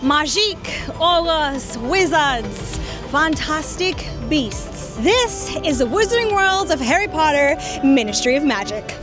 magique, auras, wizards, fantastic beasts. This is the Wizarding World of Harry Potter, Ministry of Magic.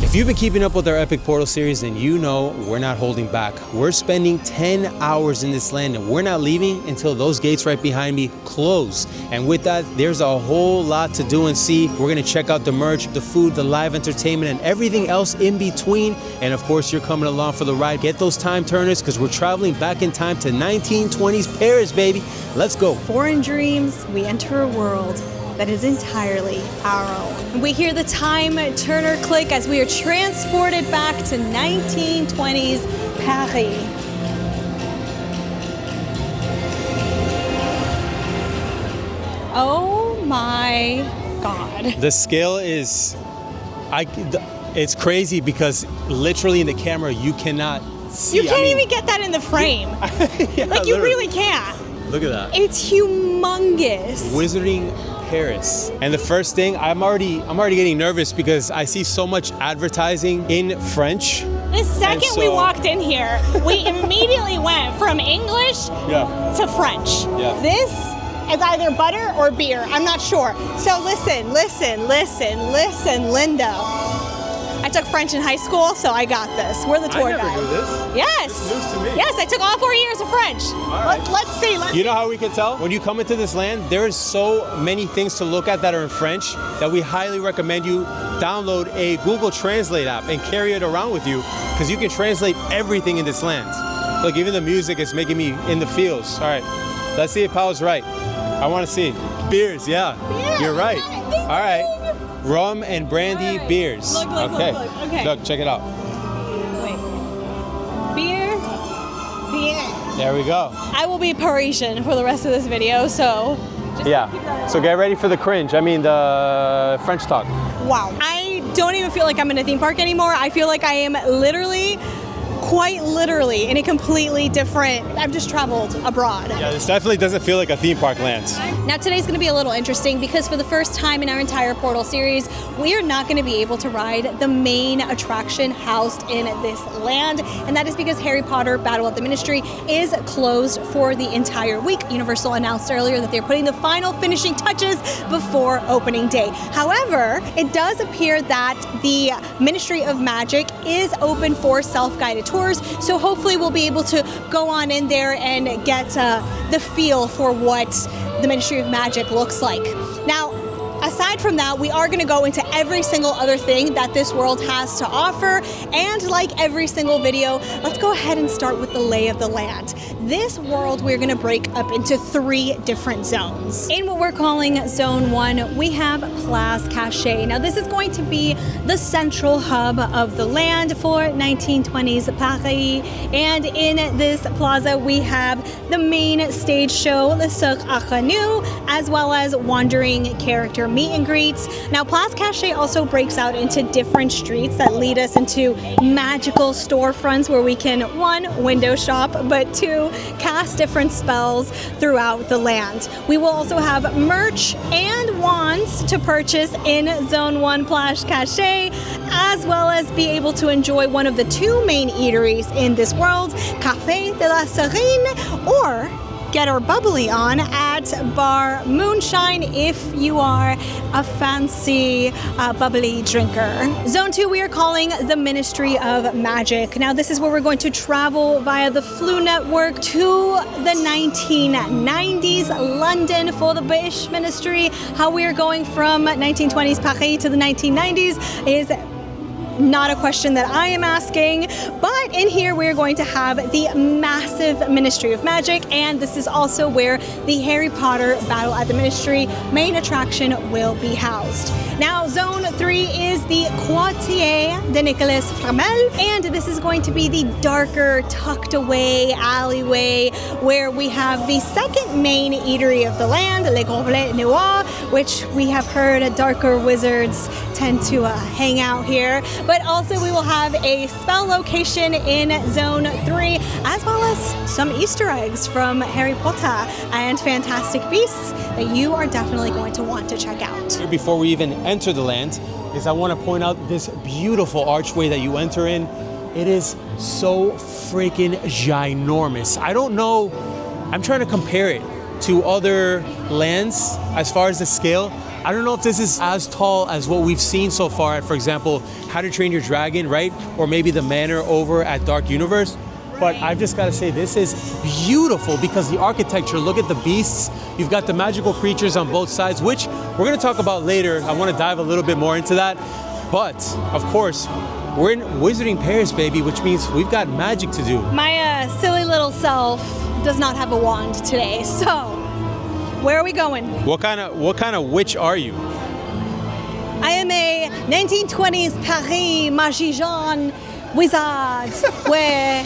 If you've been keeping up with our Epic Portal series, then you know we're not holding back. We're spending 10 hours in this land, and we're not leaving until those gates right behind me close. And with that, there's a whole lot to do and see. We're gonna check out the merch, the food, the live entertainment, and everything else in between. And of course, you're coming along for the ride. Get those time turners, because we're traveling back in time to 1920s Paris, baby. Let's go. Foreign dreams, we enter a world that is entirely our own. We hear the time turner click as we are transported back to 1920s Paris. Oh my God. The scale is, it's crazy because literally in the camera, you cannot see. You can't even get that in the frame. Yeah, like you really can't. Look at that. It's humongous. Wizarding Paris. And the first thing, I'm already getting nervous because I see so much advertising in French. The second we walked in here, we immediately went from English to French. Yeah. This is either butter or beer. I'm not sure. So listen, Linda. I took French in high school, so I got this. We're the tour guide. I never knew this. Yes. It's news to me. Yes, I took all 4 years of French. All right. Let's see. You know how we can tell? When you come into this land, there is so many things to look at that are in French that we highly recommend you download a Google Translate app and carry it around with you, because you can translate everything in this land. Look, even the music is making me in the feels. All right, let's see if Paul's right. I want to see. Beers, yeah. You're right. All right. Rum and brandy beers. Look, okay. Okay. Look, check it out. Wait. Beer. There we go. I will be Parisian for the rest of this video, so Yeah. So get ready for the cringe. I mean the French talk. wow. I don't even feel like I'm in a theme park anymore. I feel like I am quite literally in a completely different, I've just traveled abroad. Yeah, this definitely doesn't feel like a theme park land. Now today's going to be a little interesting because for the first time in our entire Portal series, we are not going to be able to ride the main attraction housed in this land, and that is because Harry Potter Battle at the Ministry is closed for the entire week. Universal announced earlier that they're putting the final finishing touches before opening day. However, it does appear that the Ministry of Magic is open for self-guided tours, so hopefully we'll be able to go on in there and get the feel for what the Ministry of Magic looks like. Now, aside from that, we are going to go into every single other thing that this world has to offer, and like every single video, let's go ahead and start with the lay of the land. This world we're going to break up into 3 different zones. In what we're calling Zone 1, we have Place Cachée. Now this is going to be the central hub of the land for 1920s Paris, and in this plaza we have the main stage show, Le Souk Acanu, as well as wandering character meet and greets. Now Place Cachée also breaks out into different streets that lead us into magical storefronts where we can 1, window shop, but 2, cast different spells throughout the land. We will also have merch and wands to purchase in Zone 1 Place Cachée, as well as be able to enjoy one of the 2 main eateries in this world, Café de la Serine, or get our bubbly on at Bar Moonshine if you are a fancy bubbly drinker. Zone 2 we are calling the Ministry of Magic. Now this is where we're going to travel via the Flu Network to the 1990s London for the British Ministry. How we are going from 1920s Paris to the 1990s is not a question that I am asking, but in here we're going to have the massive Ministry of Magic, and this is also where the Harry Potter Battle at the Ministry main attraction will be housed. Now Zone 3 is the Quartier de Nicolas Flamel, and this is going to be the darker, tucked away alleyway where we have the second main eatery of the land, Le Goblet Noir, which we have heard darker wizards tend to hang out here. But also we will have a spell location in Zone 3, as well as some Easter eggs from Harry Potter and Fantastic Beasts that you are definitely going to want to check out. Before we even enter the land, I want to point out this beautiful archway that you enter in. It is so freaking ginormous. I don't know, I'm trying to compare it to other lands as far as the scale. I don't know if this is as tall as what we've seen so far at, for example, How to Train Your Dragon, right? Or maybe the manor over at Dark Universe. But I've just got to say, this is beautiful because the architecture, look at the beasts. You've got the magical creatures on both sides, which we're going to talk about later. I want to dive a little bit more into that. But, of course, we're in Wizarding Paris, baby, which means we've got magic to do. My silly little self does not have a wand today, so where are we going? What kind of witch are you? I am a 1920s Paris magician wizard where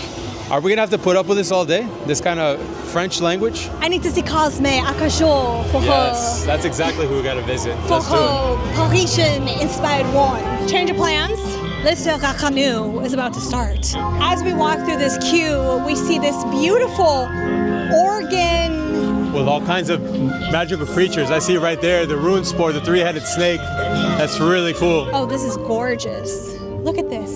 Are we gonna have to put up with this all day? This kind of French language? I need to see Cosme Akajor for Yes, that's exactly who we gotta visit. for Let's do it. her Parisian inspired wand. Change of plans. Le Cirque Canoe is about to start. As we walk through this queue, we see this beautiful organ. With all kinds of magical creatures. I see right there the ruin spore, the three-headed snake. That's really cool. Oh, this is gorgeous. Look at this.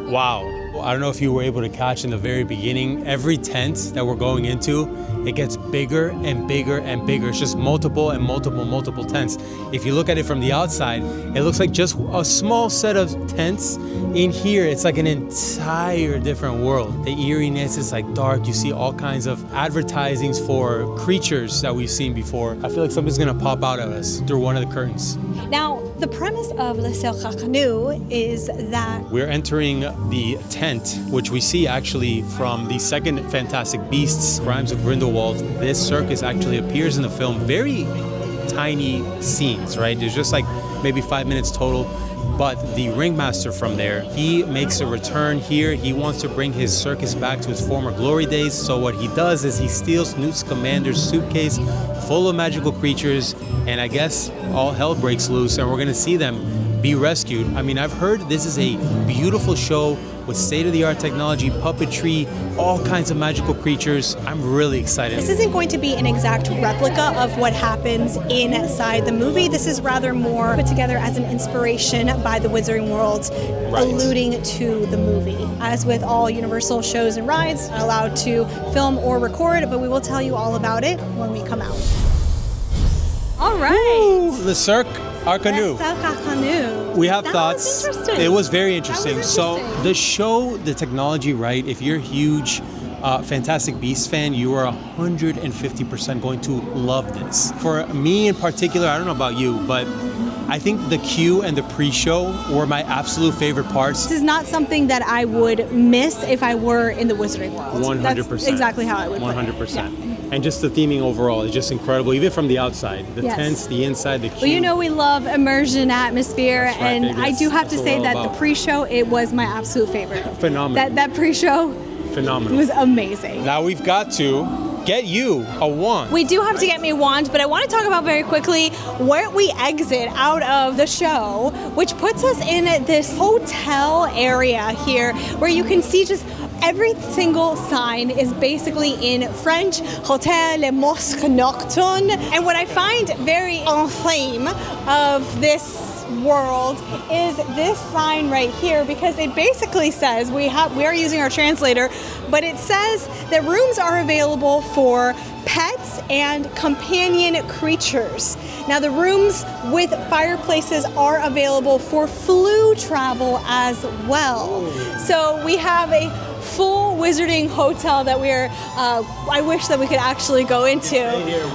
Wow. I don't know if you were able to catch in the very beginning, every tent that we're going into, it gets bigger and bigger and bigger. It's just multiple and multiple tents. If you look at it from the outside, it looks like just a small set of tents. In here, it's like an entire different world. The eeriness is like dark. You see all kinds of advertisings for creatures that we've seen before. I feel like something's gonna pop out at us through one of the curtains. Now, the premise of Le Cirque Canoe is that We're entering the tent, which we see actually from the second Fantastic Beasts, Crimes of Grindelwald. This circus actually appears in the film. Very tiny scenes, right? There's just like maybe 5 minutes total. But the ringmaster from there, he makes a return here. He wants to bring his circus back to its former glory days. So what he does is he steals Newt Scamander's suitcase full of magical creatures, and I guess all hell breaks loose, and we're gonna see them be rescued. I mean, I've heard this is a beautiful show with state-of-the-art technology, puppetry, all kinds of magical creatures. I'm really excited. this isn't going to be an exact replica of what happens inside the movie. This is rather more put together as an inspiration by the Wizarding World, Right. alluding to the movie. As with all Universal shows and rides, not allowed to film or record, but we will tell you all about it when we come out. All right. Le Cirque Canoe. Le Cirque Canoe. We have That thoughts. was interesting. It was very interesting. That was So interesting. the show, the technology, right? If you're a huge Fantastic Beasts fan, you are 150% going to love this. For me in particular, I don't know about you, but I think the queue and the pre-show were my absolute favorite parts. This is not something that I would miss if I were in the Wizarding World. 100%. That's exactly how I would put it. 100%. Yeah. And just the theming overall is just incredible, even from the outside. The Yes. tents, the inside, the queue. Well, you know we love immersion atmosphere, That's right, and baby. I do have That's to what say we're that all the about. pre-show, it was my absolute favorite. Phenomenal. That pre-show Phenomenal. was amazing. Now we've got to get you a wand. We do have to get me a wand, but I want to talk about very quickly where we exit out of the show, which puts us in this hotel area here where you can see just every single sign is basically in French, Hotel Le Mosque Nocturne. And what I find very en flame of this world is this sign right here, because it basically says we are using our translator, but it says that rooms are available for pets and companion creatures. Now the rooms with fireplaces are available for flu travel as well. So we have a full wizarding hotel that I wish that we could actually go into.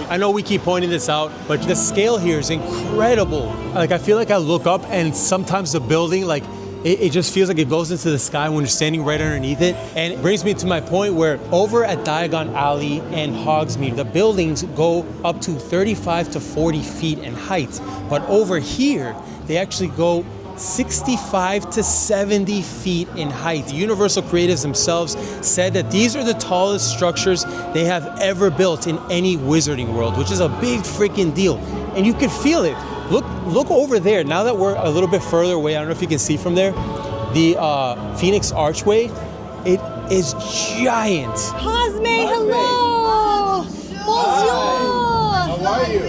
I know we keep pointing this out, but the scale here is incredible. Like, I feel like I look up and sometimes the building, like, it just feels like it goes into the sky when you're standing right underneath it. And it brings me to my point where over at Diagon Alley and Hogsmeade, the buildings go up to 35 to 40 feet in height. But over here, they actually go 65 to 70 feet in height. The Universal creatives themselves said that these are the tallest structures they have ever built in any Wizarding World, which is a big freaking deal. And you can feel it. Look over there. Now that we're a little bit further away, I don't know if you can see from there, the Phoenix Archway, it is giant. Cosme, hello! Bonjour! How are you?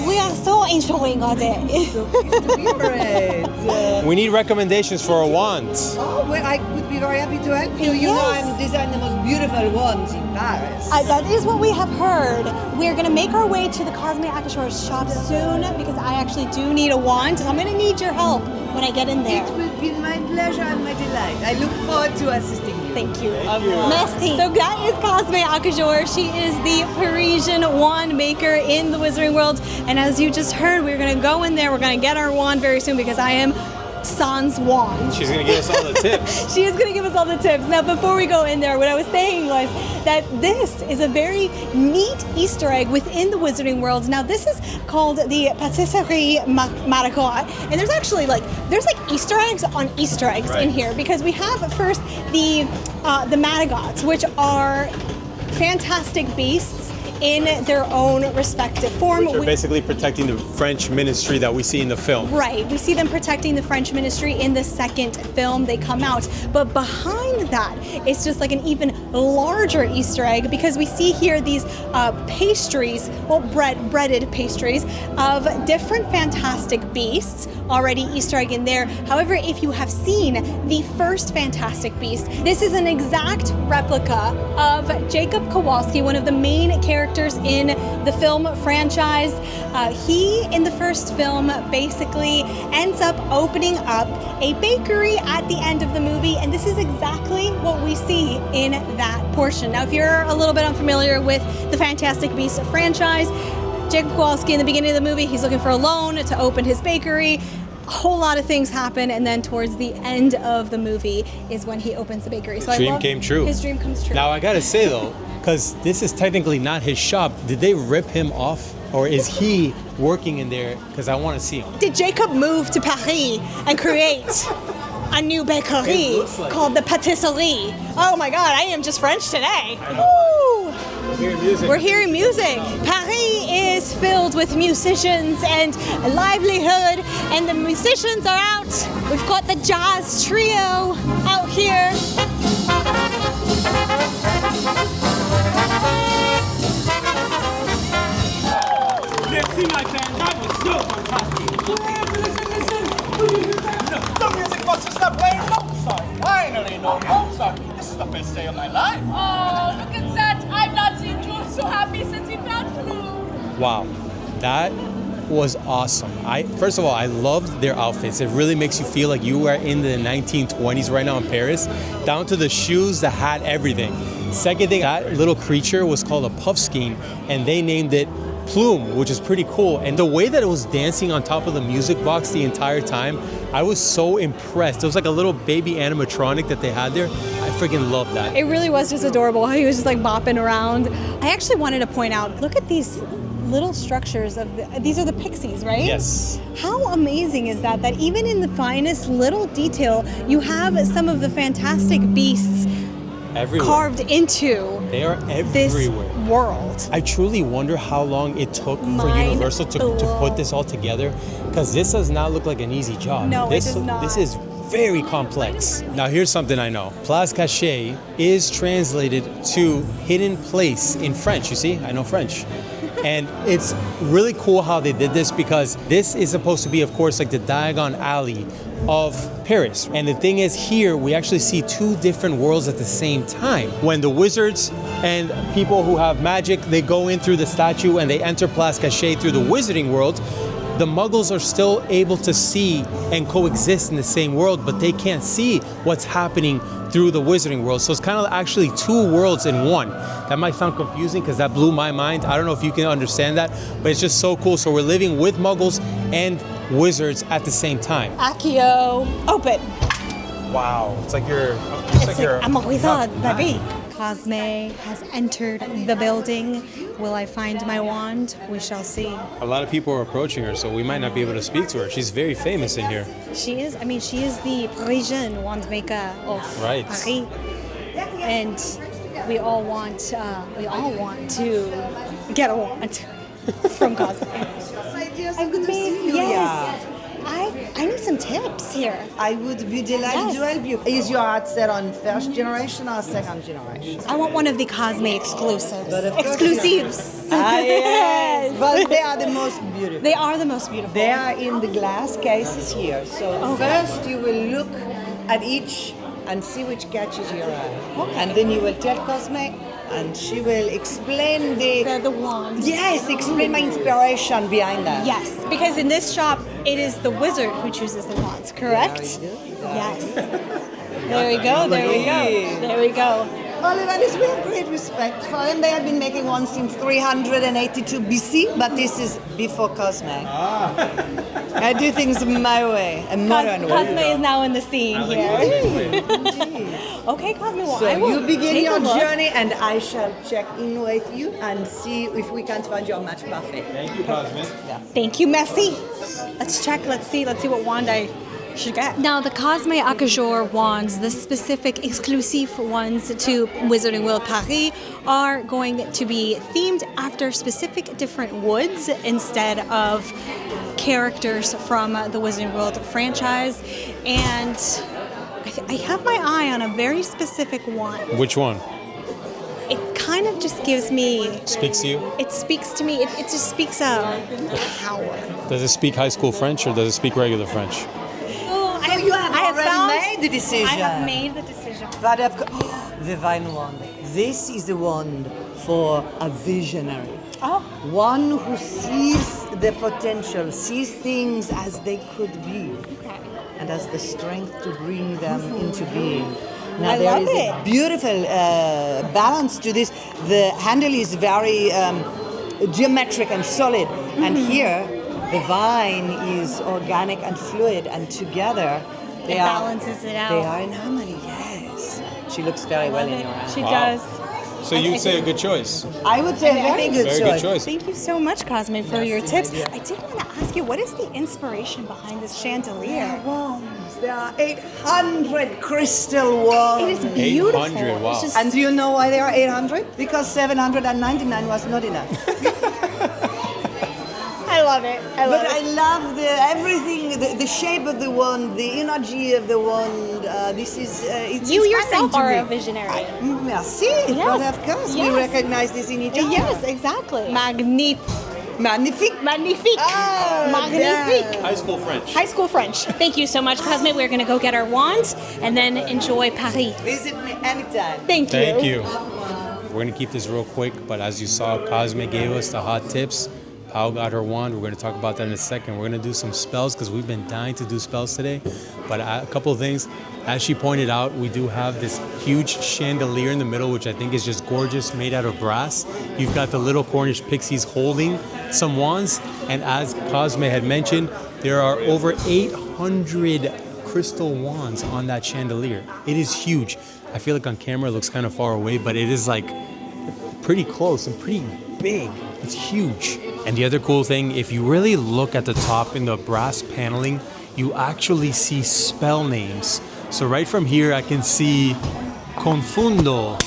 We are so enjoying our day. So pleased to be here. We need recommendations for a wand. Oh, well, I would be very happy to help you. You know, Yes. I'm designing the most beautiful wands in Paris. That is what we have heard. We're going to make our way to the Cosme Akashore shop soon because I actually do need a wand. So I'm going to need your help when I get in there. It will be my pleasure and my delight. I look forward to assisting you. Thank you. revoir. Merci. So that is Cosme Akashore. She is the Parisian wand maker in the Wizarding World. And as you just heard, we're going to go in there. We're going to get our wand very soon because I am sans wand. She's gonna give us all the tips. She is going to give us all the tips. Now, before we go in there, what I was saying was that this is a very neat Easter egg within the Wizarding World. Now, this is called the Patisserie Maricot, and there's actually there's Easter eggs on Easter eggs in here because we have first the Madagots, which are fantastic beasts in their own respective form. Which are basically protecting the French ministry that we see in the film. Right, we see them protecting the French ministry in the second film they come out. But behind that, it's just like an even larger Easter egg because we see here these pastries, well, breaded pastries of different fantastic beasts, already Easter egg in there. However, if you have seen the first Fantastic Beast, this is an exact replica of Jacob Kowalski, one of the main characters in the film franchise. He, in the first film, basically ends up opening up a bakery at the end of the movie, and this is exactly what we see in that portion. Now, if you're a little bit unfamiliar with the Fantastic Beasts franchise, Jacob Kowalski in the beginning of the movie, he's looking for a loan to open his bakery. A whole lot of things happen, and then towards the end of the movie is when he opens the bakery. So Dream came true. His dream comes true. Now I gotta say though, because this is technically not his shop, did they rip him off or is he working in there? Because I want to see him. Did Jacob move to Paris and create a new bakery It looks like called the Patisserie? Oh my God, I am just French today. Woo! We're hearing music. Paris is filled with musicians and livelihood, and the musicians are out. We've got the jazz trio out here. Merci, my friend. That was so fantastic. Listen. The music box is not playing Mozart. Finally, no Mozart. This is the best day of my life. Oh, look at that. I've not seen Jules so happy since he found Blue. Wow, that was awesome. First of all, I loved their outfits. It really makes you feel like you are in the 1920s right now in Paris, down to the shoes, the hat, everything. Second thing, that little creature was called a puffskein, and they named it Plume, which is pretty cool. And the way that it was dancing on top of the music box the entire time, I was so impressed. It was like a little baby animatronic that they had there. I freaking love that. It really was just adorable. He was just like bopping around. I actually wanted to point out, look at these little structures these are the pixies, right? Yes. How amazing is that even in the finest little detail, you have some of the Fantastic Beasts Everywhere. carved into They are this everywhere. world. I truly wonder how long it took for Mind Universal to blown. put this all together, because this does not look like an easy job. No, it this, does not. This is very complex. Now here's something I know. Place Cachée is translated to hidden place in French. You see, I know French. And it's really cool how they did this, because this is supposed to be, of course, like the Diagon Alley of Paris. And the thing is, here we actually see two different worlds at the same time. When the wizards and people who have magic, they go in through the statue and they enter Place Cachée through the Wizarding World, the Muggles are still able to see and coexist in the same world, but they can't see what's happening through the Wizarding World. So it's kind of actually two worlds in one. That might sound confusing because that blew my mind. I don't know if you can understand that, but it's just so cool. So we're living with Muggles and wizards at the same time. Accio, open. Wow, it's like I'm a wizard, baby. Cosme has entered the building. Will I find my wand? We shall see. A lot of people are approaching her, so we might not be able to speak to her. She's very famous in here. She is the Parisian wand maker of Right. Paris. And we all want to get a wand from Cosme. My dear, so good to see you. Yes. I need some tips here. I would be delighted to help you. Is your art set on first generation or second generation? I want one of the Cosme exclusives. But of course Exclusives. Yes. But they are the most beautiful. They are the most beautiful. They are in the glass cases here. So first you will look at each and see which catches your eye. Okay. And then you will tell Cosme and she will explain the wand. Yes, explain my inspiration behind that. Yes, because in this shop, it is the wizard who chooses the wands, correct? Very good. Yes. There we go, there we go, there we go. Olivanis, we have great respect for them. They have been making one since 382 BC, but this is before Cosme. I do things my way, a modern way. Cosme is now in the scene here. Indeed. Okay, Cosme, well, So I will you begin take your a look. journey and I shall check in with you and see if we can find your match parfait. Thank you, Cosme. Thank you, Messi. Let's check, let's see what wand I should get. Now, the Cosme Acajor wands, the specific exclusive ones to Wizarding World Paris, are going to be themed after specific different woods instead of characters from the Wizarding World franchise. And I have my eye on a very specific one. Which one? It kind of just gives me, Speaks to you? it speaks to me, it just speaks of power. Does it speak high school French or does it speak regular French? So you have already made the decision. I have made the decision. But of course, the vine wand. This is the wand for a visionary. Oh. One who sees the potential, sees things as they could be, Okay. and has the strength to bring them into being. Now I there love is it. a beautiful balance to this. The handle is very geometric and solid, and here the vine is organic and fluid, and together It balances it out. They are in harmony. Yes, she looks very well in your eyes. She Wow. does. So you'd say a good choice. I would say a very good Very choice. good choice. Thank you so much, Cosme, for your tips. idea. I did want to ask you, what is the inspiration behind this chandelier? Wands. There are 800 crystal wands. It is beautiful. 800, wow. It's just, And do you know why there are 800? Because 799 was not enough. I love it. I love But I it. love everything, the shape of the wand, the energy of the wand. This is it's You inspiring yourself to are me. a visionary. Merci. Yes. But of course, we Yes. recognize this in each other. Yes, exactly. Magnifique. Magnifique. Magnifique. Oh, Magnifique. bien. High school French. High school French. Thank you so much, Cosme. We're going to go get our wands and then enjoy Paris. Visit me anytime. Thank you. Thank you. We're gonna keep this real quick, but as you saw, Cosme gave us the hot tips. Pau got her wand. We're gonna talk about that in a second. We're gonna do some spells because we've been dying to do spells today. But a couple of things, as she pointed out, we do have this huge chandelier in the middle, which I think is just gorgeous, made out of brass. You've got the little Cornish pixies holding some wands, and as Cosme had mentioned, there are over 800 crystal wands on that chandelier. It is huge. I feel like on camera it looks kind of far away, but it is like pretty close and pretty big. It's huge. And the other cool thing, if you really look at the top in the brass paneling, you actually see spell names. So right from here, I can see Confundo.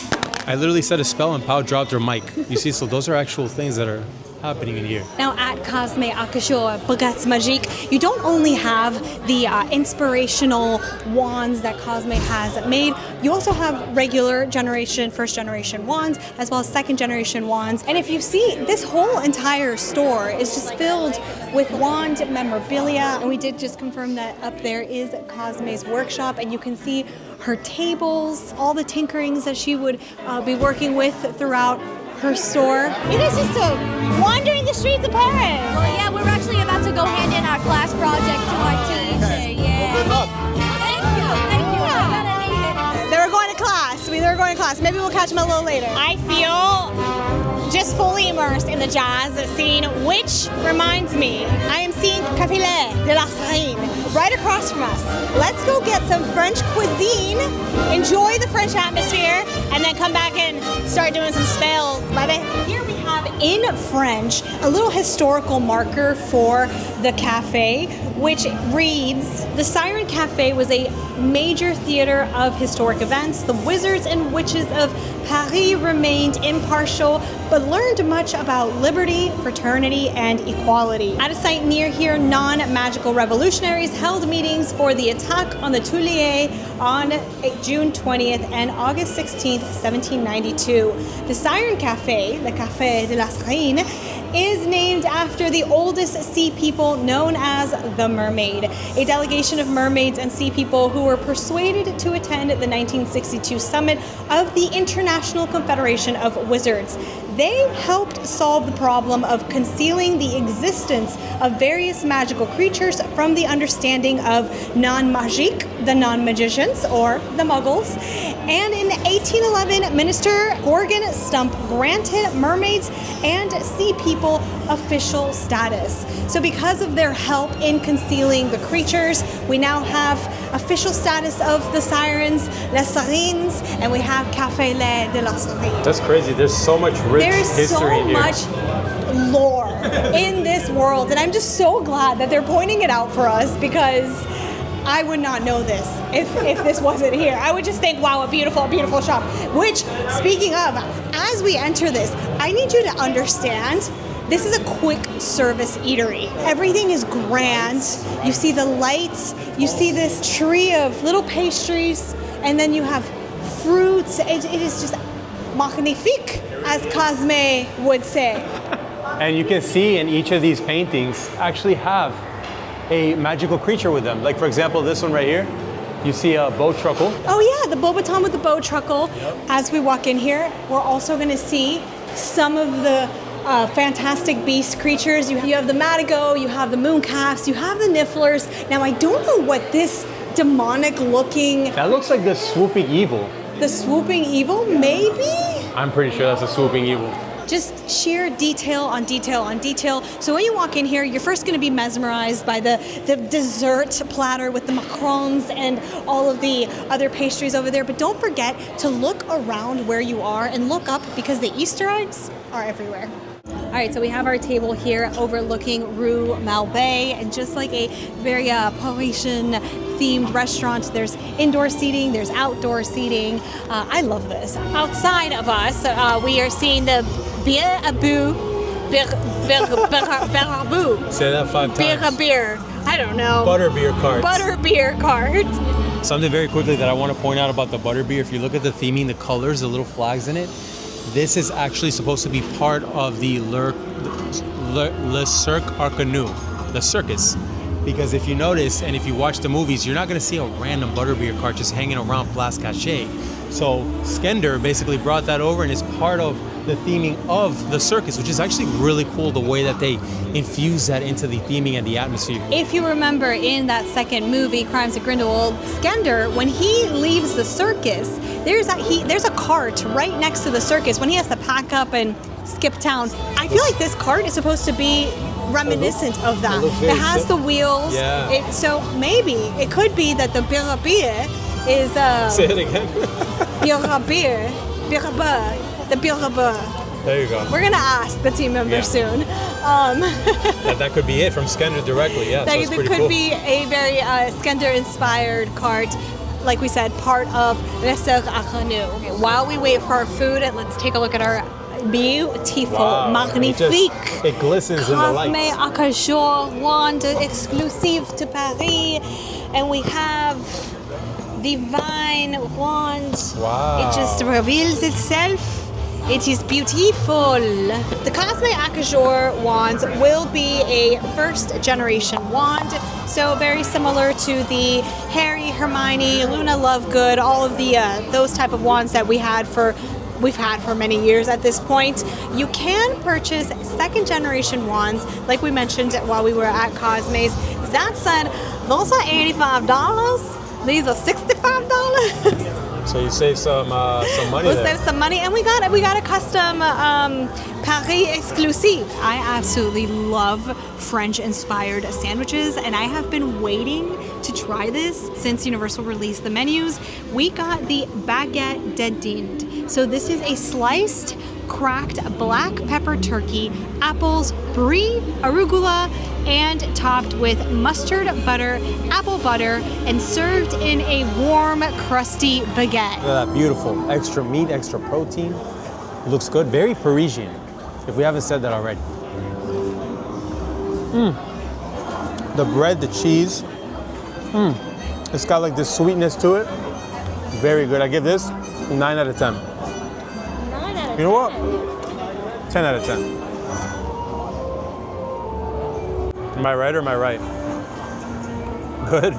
I literally said a spell and Pau dropped her mic. You see, so those are actual things that are happening in here. Now at Cosme Acajor Baguettes Magiques, you don't only have the inspirational wands that Cosme has made, you also have regular generation, first generation wands, as well as second generation wands. And if you see, this whole entire store is just filled with wand memorabilia. And we did just confirm that up there is Cosme's workshop, and you can see her tables, all the tinkerings that she would be working with throughout her store. You guys just wandering the streets of Paris. Well, yeah, we're actually about to go hand in our class project to our teacher. Yeah. Good luck. Thank you. Thank you. We're gonna need it. They were going to class. They were going to class. Maybe we'll catch them a little later. I feel just fully immersed in the jazz scene, which reminds me, I am seeing Café de la Sarine right across from us. Let's go get some French cuisine, enjoy the French atmosphere, and then come back and start doing some spells. Bye-bye. Here we have in French a little historical marker for the cafe, which reads, "The Siren Cafe was a major theater of historic events. The wizards and witches of Paris remained impartial, but learned much about liberty, fraternity, and equality." At a site near here, non-magical revolutionaries held meetings for the attack on the Tuileries on June 20th and August 16th, 1792. The Siren Cafe, the Café de la Sirène, is named after the oldest sea people known as the Mermaid, a delegation of mermaids and sea people who were persuaded to attend the 1962 summit of the International Confederation of Wizards. They helped solve the problem of concealing the existence of various magical creatures from the understanding of non-magiques, the non-magicians, or the muggles. And in 1811, Minister Gorgon Stump granted mermaids and sea people official status. So because of their help in concealing the creatures, we now have official status of the sirens, les sirènes, and we have Café de la Sirène. That's crazy. There's so much rich There's history so in here. much lore in this world, and I'm just so glad that they're pointing it out for us, because I would not know this if this wasn't here. I would just think, wow, a beautiful, beautiful shop. Which, speaking of, as we enter this, I need you to understand, this is a quick service eatery. Everything is grand. You see the lights, you see this tree of little pastries, and then you have fruits. It is just magnifique, as Cosme would say. And you can see in each of these paintings actually have a magical creature with them. Like, for example, this one right here, you see a bow truckle. Oh yeah, the Beaubaton with the bow truckle. Yep. As we walk in here, we're also going to see some of the fantastic beast creatures. You have the Madigo, you have the mooncalves, you have the nifflers. Now, I don't know what this demonic looking... That looks like the swooping evil. The swooping evil, maybe? I'm pretty sure that's a swooping evil. Just sheer detail on detail on detail. So when you walk in here, you're first going to be mesmerized by the dessert platter with the macarons and all of the other pastries over there. But don't forget to look around where you are and look up, because the Easter eggs are everywhere. All right, so we have our table here overlooking Rue Malbaie, and just like a very Parisian themed restaurant, there's indoor seating, there's outdoor seating. I love this. Outside of us, we are seeing the Beer à Bout, Say that 5 times. Beer. I don't know. Butterbeer carts. Butterbeer cart. Something very quickly that I want to point out about the butterbeer, if you look at the theming, the colors, the little flags in it, this is actually supposed to be part of the Le Cirque Arcanu, the circus. Because if you notice, and if you watch the movies, you're not going to see a random butterbeer cart just hanging around Place Cachet. So Skender basically brought that over, and it's part of the theming of the circus, which is actually really cool, the way that they infuse that into the theming and the atmosphere. If you remember in that second movie, Crimes of Grindelwald, Skender, when he leaves the circus, there's a cart right next to the circus when he has to pack up and skip town. I feel like this cart is supposed to be reminiscent of that. It has the wheels. Yeah. So maybe it could be that the Birabir is Say it again. Birabir, the Birabir. There you go. We're gonna ask the team member soon. That could be it from Skender directly. Yeah, so it's There pretty could cool. be a very Skender-inspired cart, like we said, part of Le Cirque Arcanu. Okay, while we wait for our food, let's take a look at our beautiful, magnifique, it glistens in the Cosme lights. Acajou wand exclusive to Paris, and we have the vine wand. Wow. It just reveals itself. It is beautiful. The Cosme Acajou wand will be a first generation wand, so very similar to the Harry, Hermione, Luna Lovegood, all of the those type of wands that we've had for many years at this point. You can purchase second generation wands, like we mentioned while we were at Cosme's. That said, those are $85. These are $65. So you save some money We'll there. save some money, and we got a custom Paris exclusive. I absolutely love French-inspired sandwiches, and I have been waiting to try this since Universal released the menus. We got the baguette de dinde. So this is a sliced cracked black pepper turkey, apples, brie, arugula, and topped with mustard butter, apple butter, and served in a warm, crusty baguette. Look at that, beautiful. Extra meat, extra protein. Looks good, very Parisian, if we haven't said that already. The bread, the cheese, it's got like this sweetness to it. Very good. I give this 9 out of 10. 9 out of 10. You know what? 10 out of 10. Am I right or am I right? Good.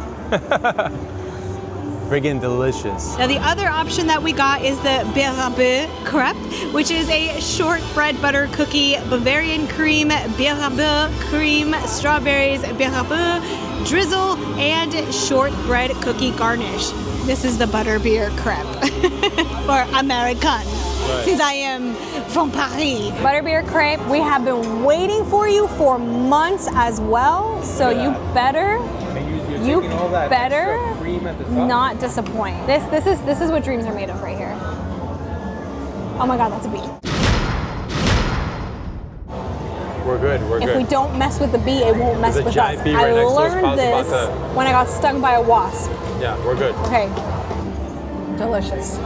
Friggin' delicious. Now the other option that we got is the Bérabeux crepe, which is a shortbread butter cookie, Bavarian cream, Bérabeux cream, strawberries, Bérabeux drizzle, and shortbread cookie garnish. This is the butterbeer crepe for Americans, since I am from Paris. Butterbeer crepe, we have been waiting for you for months as well, so you better not disappoint. This is what dreams are made of right here. Oh my God, that's a bee. We're good, we're good. If we don't mess with the bee, it won't mess There's a with us. giant bee right I next to us, learned probably this about to- when I got stung by a wasp. Yeah, we're good. Okay, delicious.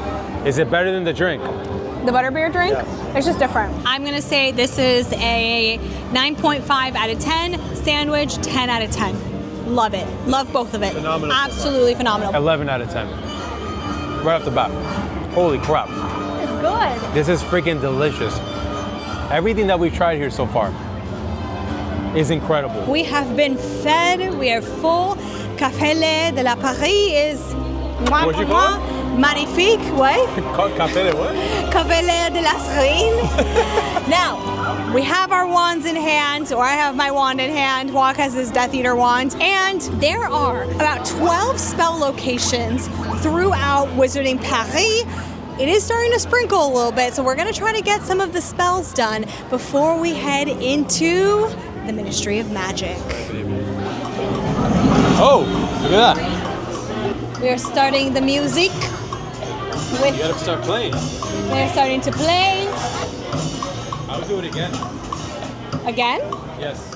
Is it better than the drink? The butterbeer drink, Yes. it's just different. I'm gonna say this is a 9.5 out of 10, sandwich 10 out of 10. Love it, love both of it. Phenomenal. Absolutely phenomenal. 11 out of 10. Right off the bat. Holy crap. It's good. This is freaking delicious. Everything that we've tried here so far is incredible. We have been fed, we are full. Café Lait de la Paris is What'd you call it? magnifique, ouais. Café de what? Café Lait de la Serine. Now, we have our wands in hand, or I have my wand in hand. Walk has his Death Eater wand. And there are about 12 spell locations throughout Wizarding Paris. It is starting to sprinkle a little bit, so we're gonna try to get some of the spells done before we head into the Ministry of Magic. Oh, look at that. We are starting the music. You gotta start playing. They're starting to play. I would do it again. Again? Yes.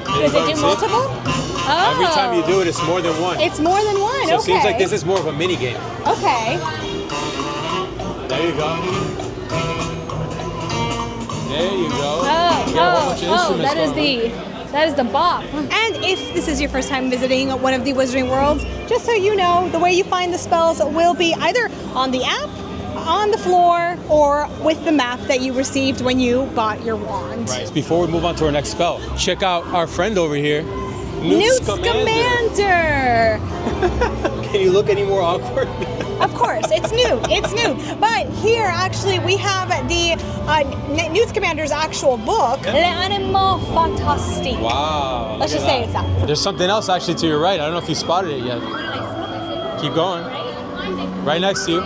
Does it do multiple? Oh. Every time you do it, it's more than one. It's more than one, So okay. it seems like this is more of a mini game. Okay. There you go. There you go. Oh, You got a whole bunch of instruments that is the bop. And if this is your first time visiting one of the Wizarding Worlds, just so you know, the way you find the spells will be either on the app, on the floor, or with the map that you received when you bought your wand. Right. Before we move on to our next spell, check out our friend over here, Newt Scamander. Can you look any more awkward? Of course, it's new. It's new. But here, actually, we have the Newt Scamander's actual book, Les Animaux Fantastiques. Wow. Let's just say it's that. There's something else actually to your right. I don't know if you spotted it yet. Keep going. Right next to you.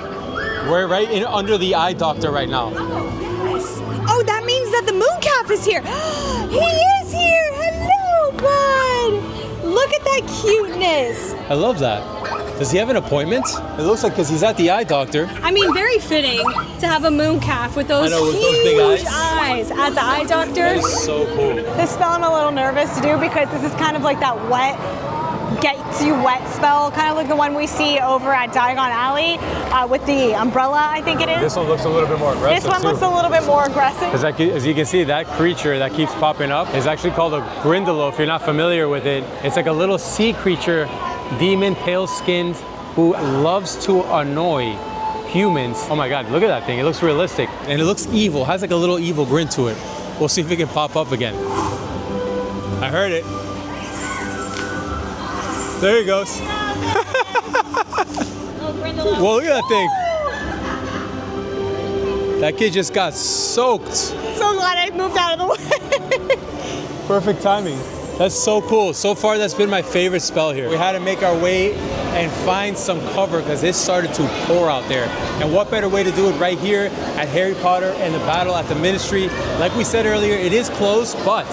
We're right under the eye doctor right now. Oh, that means that the Mooncalf is here. He is here. Hello, bud. Look at that cuteness. I love that. Does he have an appointment? It looks like because he's at the eye doctor. I mean, very fitting to have a Mooncalf with those, with huge those big eyes at the eye doctor. That is so cool. This spell I'm a little nervous to do because this is kind of like that wet, gets you wet spell, kind of like the one we see over at Diagon Alley with the umbrella, I think it is. This one looks a little bit more aggressive. This one looks a little bit more aggressive. As you can see, that creature that keeps popping up is actually called a Grindalo. If you're not familiar with it, it's like a little sea creature, demon, pale-skinned, who loves to annoy humans. Oh my God, look at that thing. It looks realistic. And it looks evil, has like a little evil grin to it. We'll see if it can pop up again. I heard it. There he goes. Well, look at that thing. That kid just got soaked. So glad I moved out of the way. Perfect timing. That's so cool. So far, that's been my favorite spell here. We had to make our way and find some cover because it started to pour out there. And what better way to do it right here at Harry Potter and the Battle at the Ministry. Like we said earlier, it is closed, but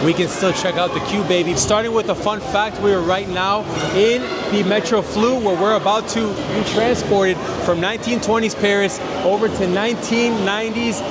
we can still check out the queue, baby. Starting with a fun fact, we are right now in the Metro Flou, where we're about to be transported from 1920s Paris over to 1990s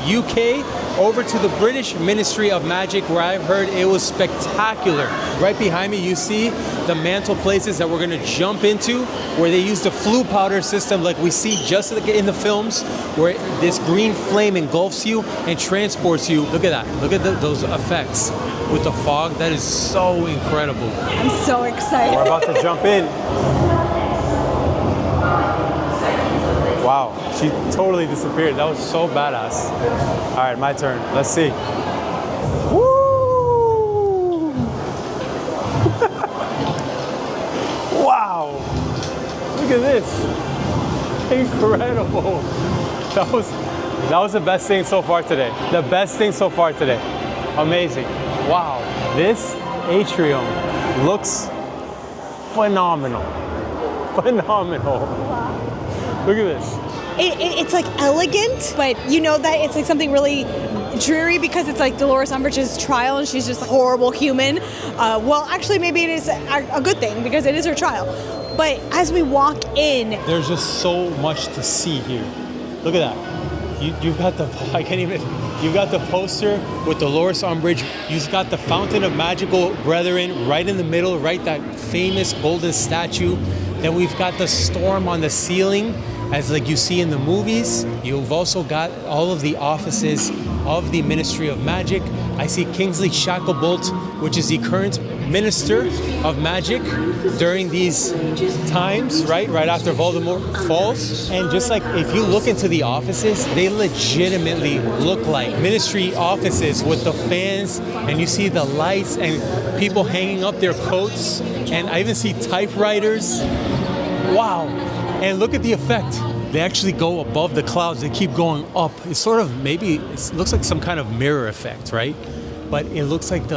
UK, over to the British Ministry of Magic, where I've heard it was spectacular. Right behind me, you see the mantle places that we're gonna jump into, where they use the Flou powder system like we see just like in the films, where this green flame engulfs you and transports you. Look at that, look at those effects with the fog. That is so incredible. I'm so excited. We're about to jump in. Wow, she totally disappeared. That was so badass. All right, my turn. Let's see. Woo! Wow! Look at this. Incredible. That was the best thing so far today. The best thing so far today. Amazing. Wow. This atrium looks phenomenal. Phenomenal. Look at this. It's like elegant, but you know that it's like something really dreary because it's like Dolores Umbridge's trial and she's just a horrible human. Well, actually, maybe it is a good thing because it is her trial. But as we walk in, there's just so much to see here. Look at that. You've got you've got the poster with Dolores Umbridge. You've got the Fountain of Magical Brethren right in the middle, right, that famous golden statue. Then we've got the storm on the ceiling, as like you see in the movies. You've also got all of the offices of the Ministry of Magic. I see Kingsley Shacklebolt, which is the current Minister of Magic during these times, right after Voldemort falls. And just like if you look into the offices, they legitimately look like ministry offices with the fans, and you see the lights and people hanging up their coats, and I even see typewriters. Wow. And look at the effect. They actually go above the clouds. They keep going up. It's sort of it looks like some kind of mirror effect, right? But it looks like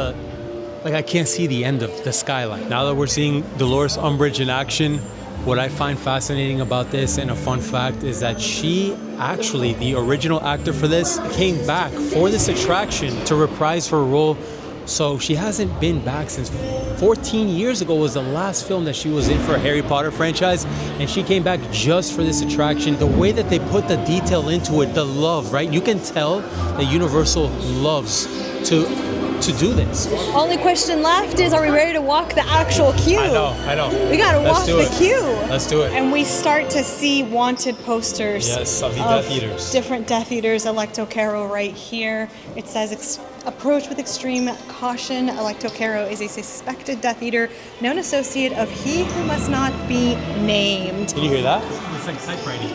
I can't see the end of the skyline. Now that we're seeing Dolores Umbridge in action, what I find fascinating about this, and a fun fact, is that she actually, the original actor for this, came back for this attraction to reprise her role. So she hasn't been back since 14 years ago was the last film that she was in for a Harry Potter franchise, and she came back just for this attraction. The way that they put the detail into it, the love, right? You can tell that Universal loves to do this. Only question left is, are we ready to walk the actual queue? I know. We gotta walk the queue. Let's do it. And we start to see wanted posters. Yes, of the Death Eaters. Different Death Eaters. Electo Caro right here. It says, approach with extreme caution. Electo Caro is a suspected Death Eater, known associate of He Who Must Not Be Named. Can you hear that? It's like typewriting.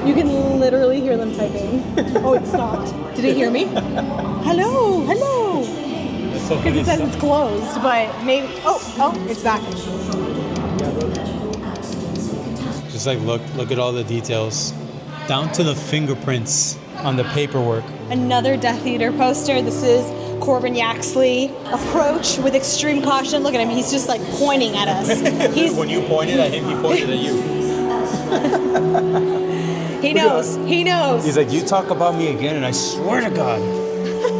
You can literally hear them typing. Oh, it stopped. Did it hear me? Hello. Because it says it's closed, but maybe. Oh, it's back. Just like look at all the details, down to the fingerprints on the paperwork. Another Death Eater poster. This is Corbin Yaxley. Approach with extreme caution. Look at him. He's just like pointing at us. When you pointed at him, he pointed at you. He knows. He's like, you talk about me again, and I swear to God.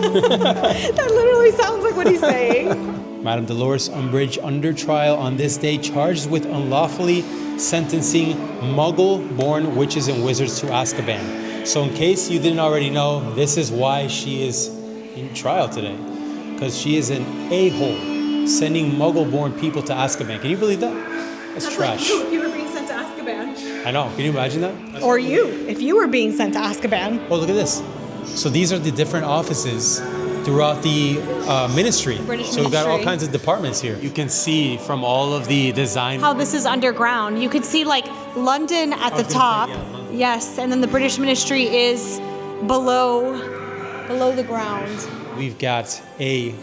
That literally sounds like what he's saying. Madame Dolores Umbridge under trial on this day, charged with unlawfully sentencing Muggle-born witches and wizards to Azkaban. So in case you didn't already know, this is why she is in trial today. Because she is an a-hole, sending Muggle-born people to Azkaban. Can you believe that? That's trash. Like if you were being sent to Azkaban. I know. Can you imagine that? Or you, if you were being sent to Azkaban. Oh, look at this. So these are the different offices throughout the ministry. So we've got all kinds of departments here. You can see from all of the design. How this is underground. You could see like London at the top. Yes, and then the British Ministry is below the ground. We've got a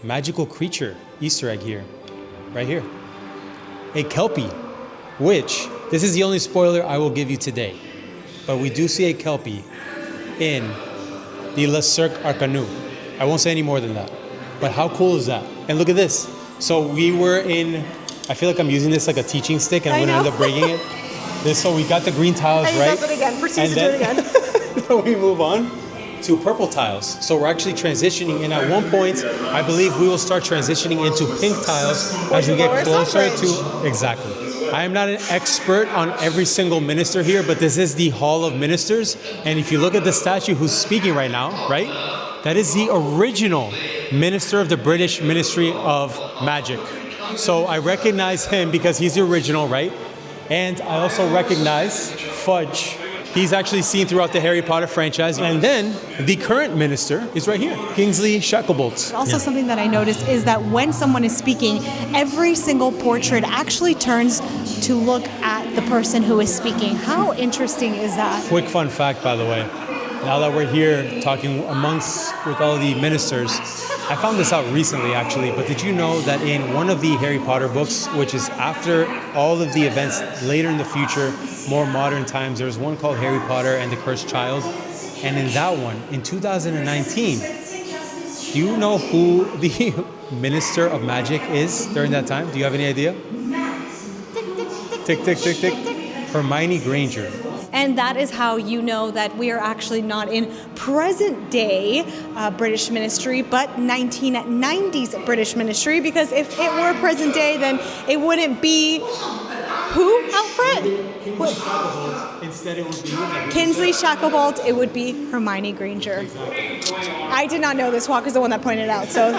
magical creature Easter egg here, right here. A Kelpie, which, this is the only spoiler I will give you today, but we do see a Kelpie in the Le Cercle Arcanu. I won't say any more than that, but how cool is that? And look at this. So we were in, I feel like I'm using this like a teaching stick and I'm gonna end up breaking it. So we got the green tiles, right? Does it again. Proceed to do it again. We move on to purple tiles. So we're actually transitioning, and at one point, I believe we will start transitioning into pink tiles as we get closer to, exactly. I am not an expert on every single minister here, but this is the Hall of Ministers. And if you look at the statue who's speaking right now, right? That is the original minister of the British Ministry of Magic. So I recognize him because he's the original, right? And I also recognize Fudge. He's actually seen throughout the Harry Potter franchise. And then the current minister is right here, Kingsley Shacklebolt. Also, something that I noticed is that when someone is speaking, every single portrait actually turns to look at the person who is speaking. How interesting is that? Quick fun fact, by the way. Now that we're here talking with all the ministers, I found this out recently actually, but did you know that in one of the Harry Potter books, which is after all of the events later in the future, more modern times, there's one called Harry Potter and the Cursed Child. And in that one, in 2019, do you know who the Minister of Magic is during that time? Do you have any idea? Tick, tick, tick, tick. Hermione Granger. And that is how you know that we are actually not in present day British ministry, but 1990s British ministry, because if it were present day, then it wouldn't be who out front? Instead it would be Kingsley Shacklebolt, it would be Hermione Granger. I did not know this. Walk is the one that pointed it out, so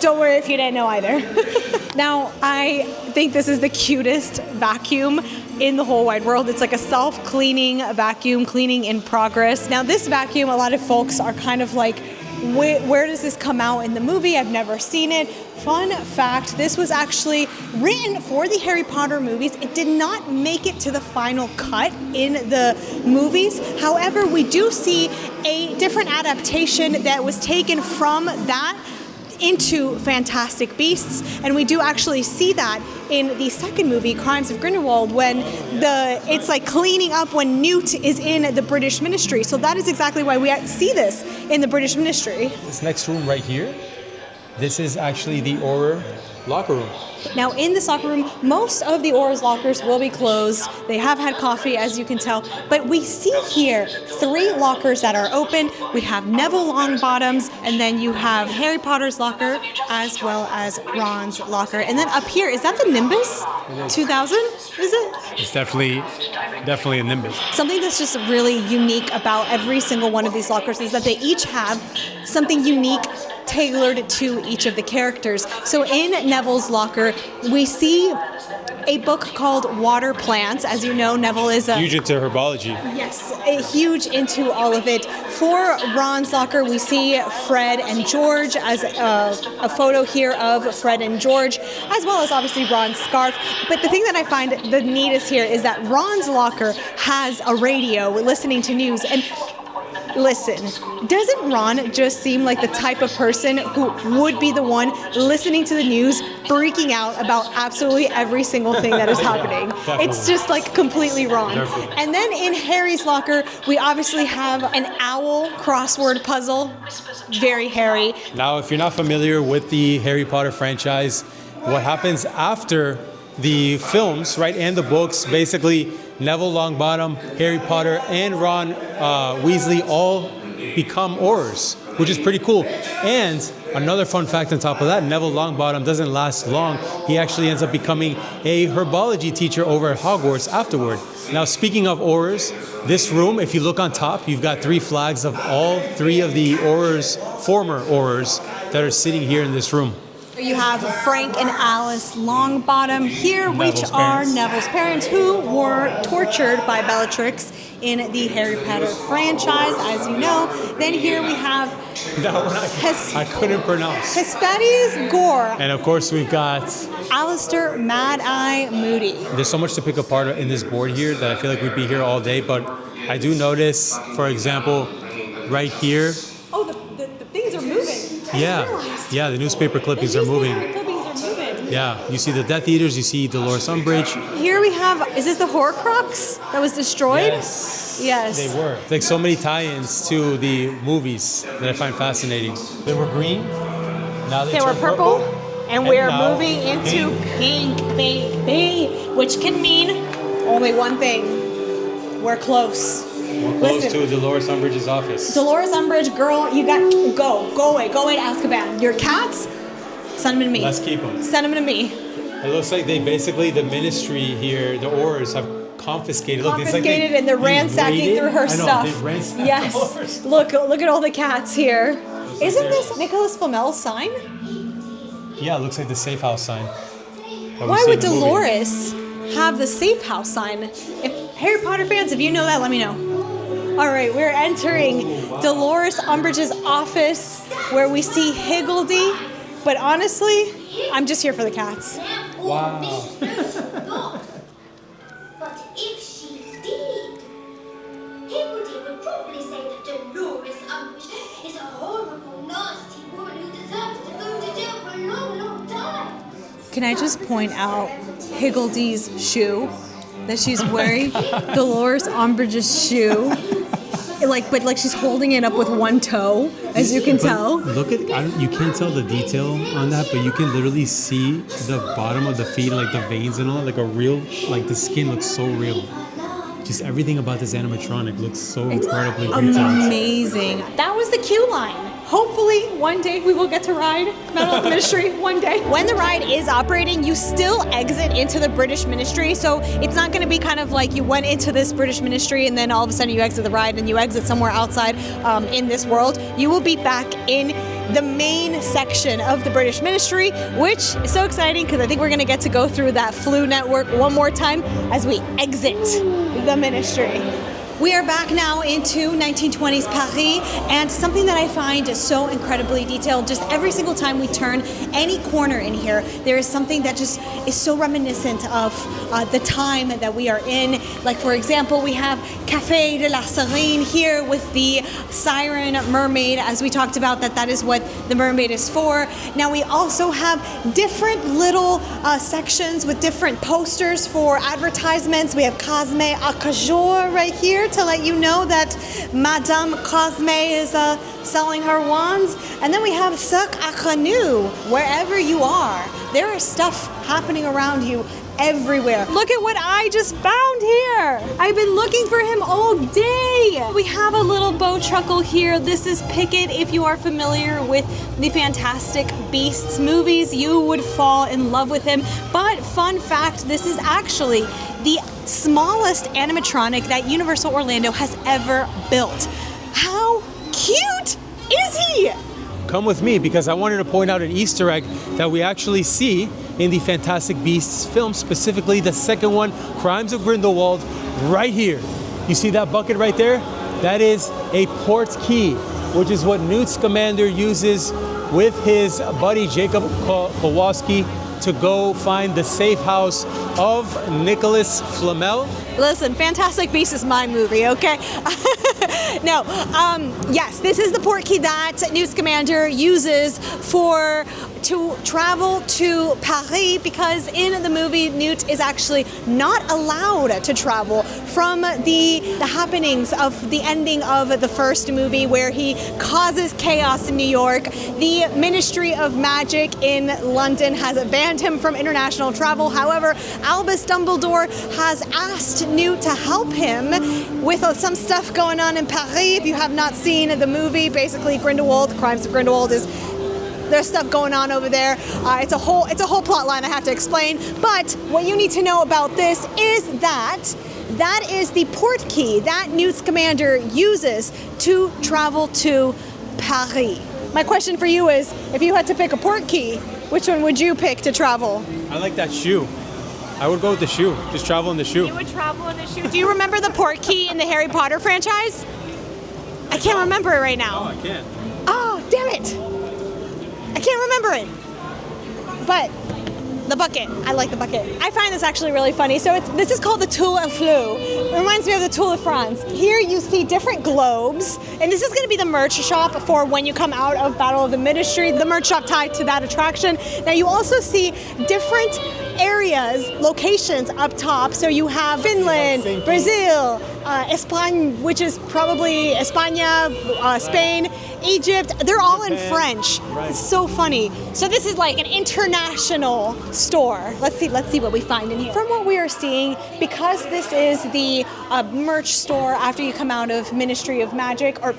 don't worry if you didn't know either. Now, I think this is the cutest vacuum in the whole wide world. It's like a self-cleaning vacuum, cleaning in progress. Now, this vacuum, a lot of folks are kind of like, where does this come out in the movie? I've never seen it. Fun fact, this was actually written for the Harry Potter movies. It did not make it to the final cut in the movies. However, we do see a different adaptation that was taken from that into Fantastic Beasts, and we do actually see that in the second movie, Crimes of Grindelwald, when it's like cleaning up when Newt is in the British Ministry. So that is exactly why we see this in the British Ministry. This next room right here, this is actually the Auror locker room. Now, in this locker room, most of the Auror's lockers will be closed. They have had coffee, as you can tell. But we see here 3 lockers that are open. We have Neville Longbottom's, and then you have Harry Potter's locker, as well as Ron's locker. And then up here, is that the Nimbus 2000? Is it? It's definitely a Nimbus. Something that's just really unique about every single one of these lockers is that they each have something unique tailored to each of the characters. So in Neville's locker, we see a book called Water Plants. As you know, Neville is huge into herbology. Yes, huge into all of it. For Ron's locker, we see Fred and George, as a photo here of Fred and George, as well as obviously Ron's scarf. But the thing that I find the neatest here is that Ron's locker has a radio listening to news. And listen, doesn't Ron just seem like the type of person who would be the one listening to the news, freaking out about absolutely every single thing that is happening? It's just like completely Ron. Definitely. And then in Harry's locker, we obviously have an owl crossword puzzle. Very Harry. Now, if you're not familiar with the Harry Potter franchise, what happens after the films, right, and the books, basically Neville Longbottom, Harry Potter, and Ron Weasley all become Aurors, which is pretty cool. And another fun fact on top of that, Neville Longbottom doesn't last long. He actually ends up becoming a herbology teacher over at Hogwarts afterward. Now, speaking of Aurors, this room, if you look on top, you've got 3 flags of all 3 of the Aurors, former Aurors, that are sitting here in this room. You have Frank and Alice Longbottom here, which are Neville's parents, who were tortured by Bellatrix in the Harry Potter franchise, as you know. Then here we have That one I couldn't pronounce. Hesperides Gore. And of course we've got Alistair Mad Eye Moody. There's so much to pick apart in this board here that I feel like we'd be here all day, but I do notice, for example, right here. Oh, the things are moving. Yeah, the newspaper clippings are moving. Yeah, you see the Death Eaters, you see Dolores Umbridge. Here we have, is this the Horcrux that was destroyed? Yes. They were. Like so many tie-ins to the movies that I find fascinating. They were green, now they were purple, and we're now moving into pink, baby, which can mean only one thing. We're close. Close Listen. to Dolores Umbridge's office. Dolores Umbridge, girl, you got go away to Azkaban. Your cats, send them to me. Let's keep them. Send them to me. It looks like they basically, the ministry here, the Aurors have confiscated. Look, it's like Confiscated and they're ransacking raided. through her I know, stuff. they've ransacked Yes. all her stuff. Look at all the cats here. Isn't this Nicholas Flamel's sign? Yeah, it looks like the safe house sign. that we Why see would in the movie. Dolores have the safe house sign? If Harry Potter fans, if you know that, let me know. All right, we're entering Dolores Umbridge's office where we see Higgledy. But honestly, I'm just here for the cats. Wow. But if she did, Higgledy would probably say that Dolores Umbridge is a horrible, nasty woman who deserves to go to jail for a long, long time. Can I just point out Higgledy's shoe that she's wearing? Dolores Umbridge's shoe. But she's holding it up with one toe, as you can tell. Look at, you can't tell the detail on that, but you can literally see the bottom of the feet, like the veins and all, like the skin looks so real. Just everything about this animatronic looks so incredibly detailed. Amazing. That was the queue line. Hopefully, one day we will get to ride Battle of the Ministry. One day. When the ride is operating, you still exit into the British Ministry. So it's not going to be kind of like you went into this British Ministry and then all of a sudden you exit the ride and you exit somewhere outside in this world. You will be back in the main section of the British Ministry, which is so exciting because I think we're going to get to go through that flu network one more time as we exit the ministry. We are back now into 1920s Paris, and something that I find is so incredibly detailed. Just every single time we turn any corner in here, there is something that just is so reminiscent of the time that we are in. Like, for example, we have Café de la Sirène here with the siren mermaid, as we talked about, that is what the mermaid is for. Now, we also have different little sections with different posters for advertisements. We have Cosme Acajou right here to let you know that Madame Cosme is selling her wands. And then we have Cirque Acanu. Wherever you are, there is stuff happening around you everywhere. Look at what I just found here. I've been looking for him all day. We have a little bow truckle here. This is Pickett. If you are familiar with the Fantastic Beasts movies, you would fall in love with him. But fun fact, this is actually the smallest animatronic that Universal Orlando has ever built. How cute is he? Come with me because I wanted to point out an Easter egg that we actually see in the Fantastic Beasts film, specifically the second one, Crimes of Grindelwald, right here. You see that bucket right there? That is a port key, which is what Newt Scamander uses with his buddy Jacob Kowalski to go find the safe house of Nicholas Flamel. Listen, Fantastic Beasts is my movie, okay? No, yes, this is the port key that Newt Scamander uses to travel to Paris, because in the movie, Newt is actually not allowed to travel from the happenings of the ending of the first movie where he causes chaos in New York. The Ministry of Magic in London has banned him from international travel. However, Albus Dumbledore has asked Newt to help him with some stuff going on in Paris. If you have not seen the movie, basically Grindelwald, Crimes of Grindelwald there's stuff going on over there. It's a whole plot line I have to explain. But what you need to know about this is that is the port key that Newt Scamander uses to travel to Paris. My question for you is, if you had to pick a port key, which one would you pick to travel? I like that shoe. I would go with the shoe. Just travel in the shoe. You would travel in the shoe. Do you remember the port key in the Harry Potter franchise? I can't remember it right now. Oh, I can't. Oh, damn it. I can't remember it. But the bucket. I like the bucket. I find this actually really funny. So this is called the Tour of Fleu. It reminds me of the Tour de France. Here you see different globes, and this is going to be the merch shop for when you come out of Battle of the Ministry, the merch shop tied to that attraction. Now you also see different areas, locations up top. So you have Finland, Brazil, España, which is probably España, Spain, Egypt. They're all in French. It's so funny. So this is like an international store. Let's see what we find in here. From what we are seeing, because this is the merch store after you come out of Ministry of Magic, or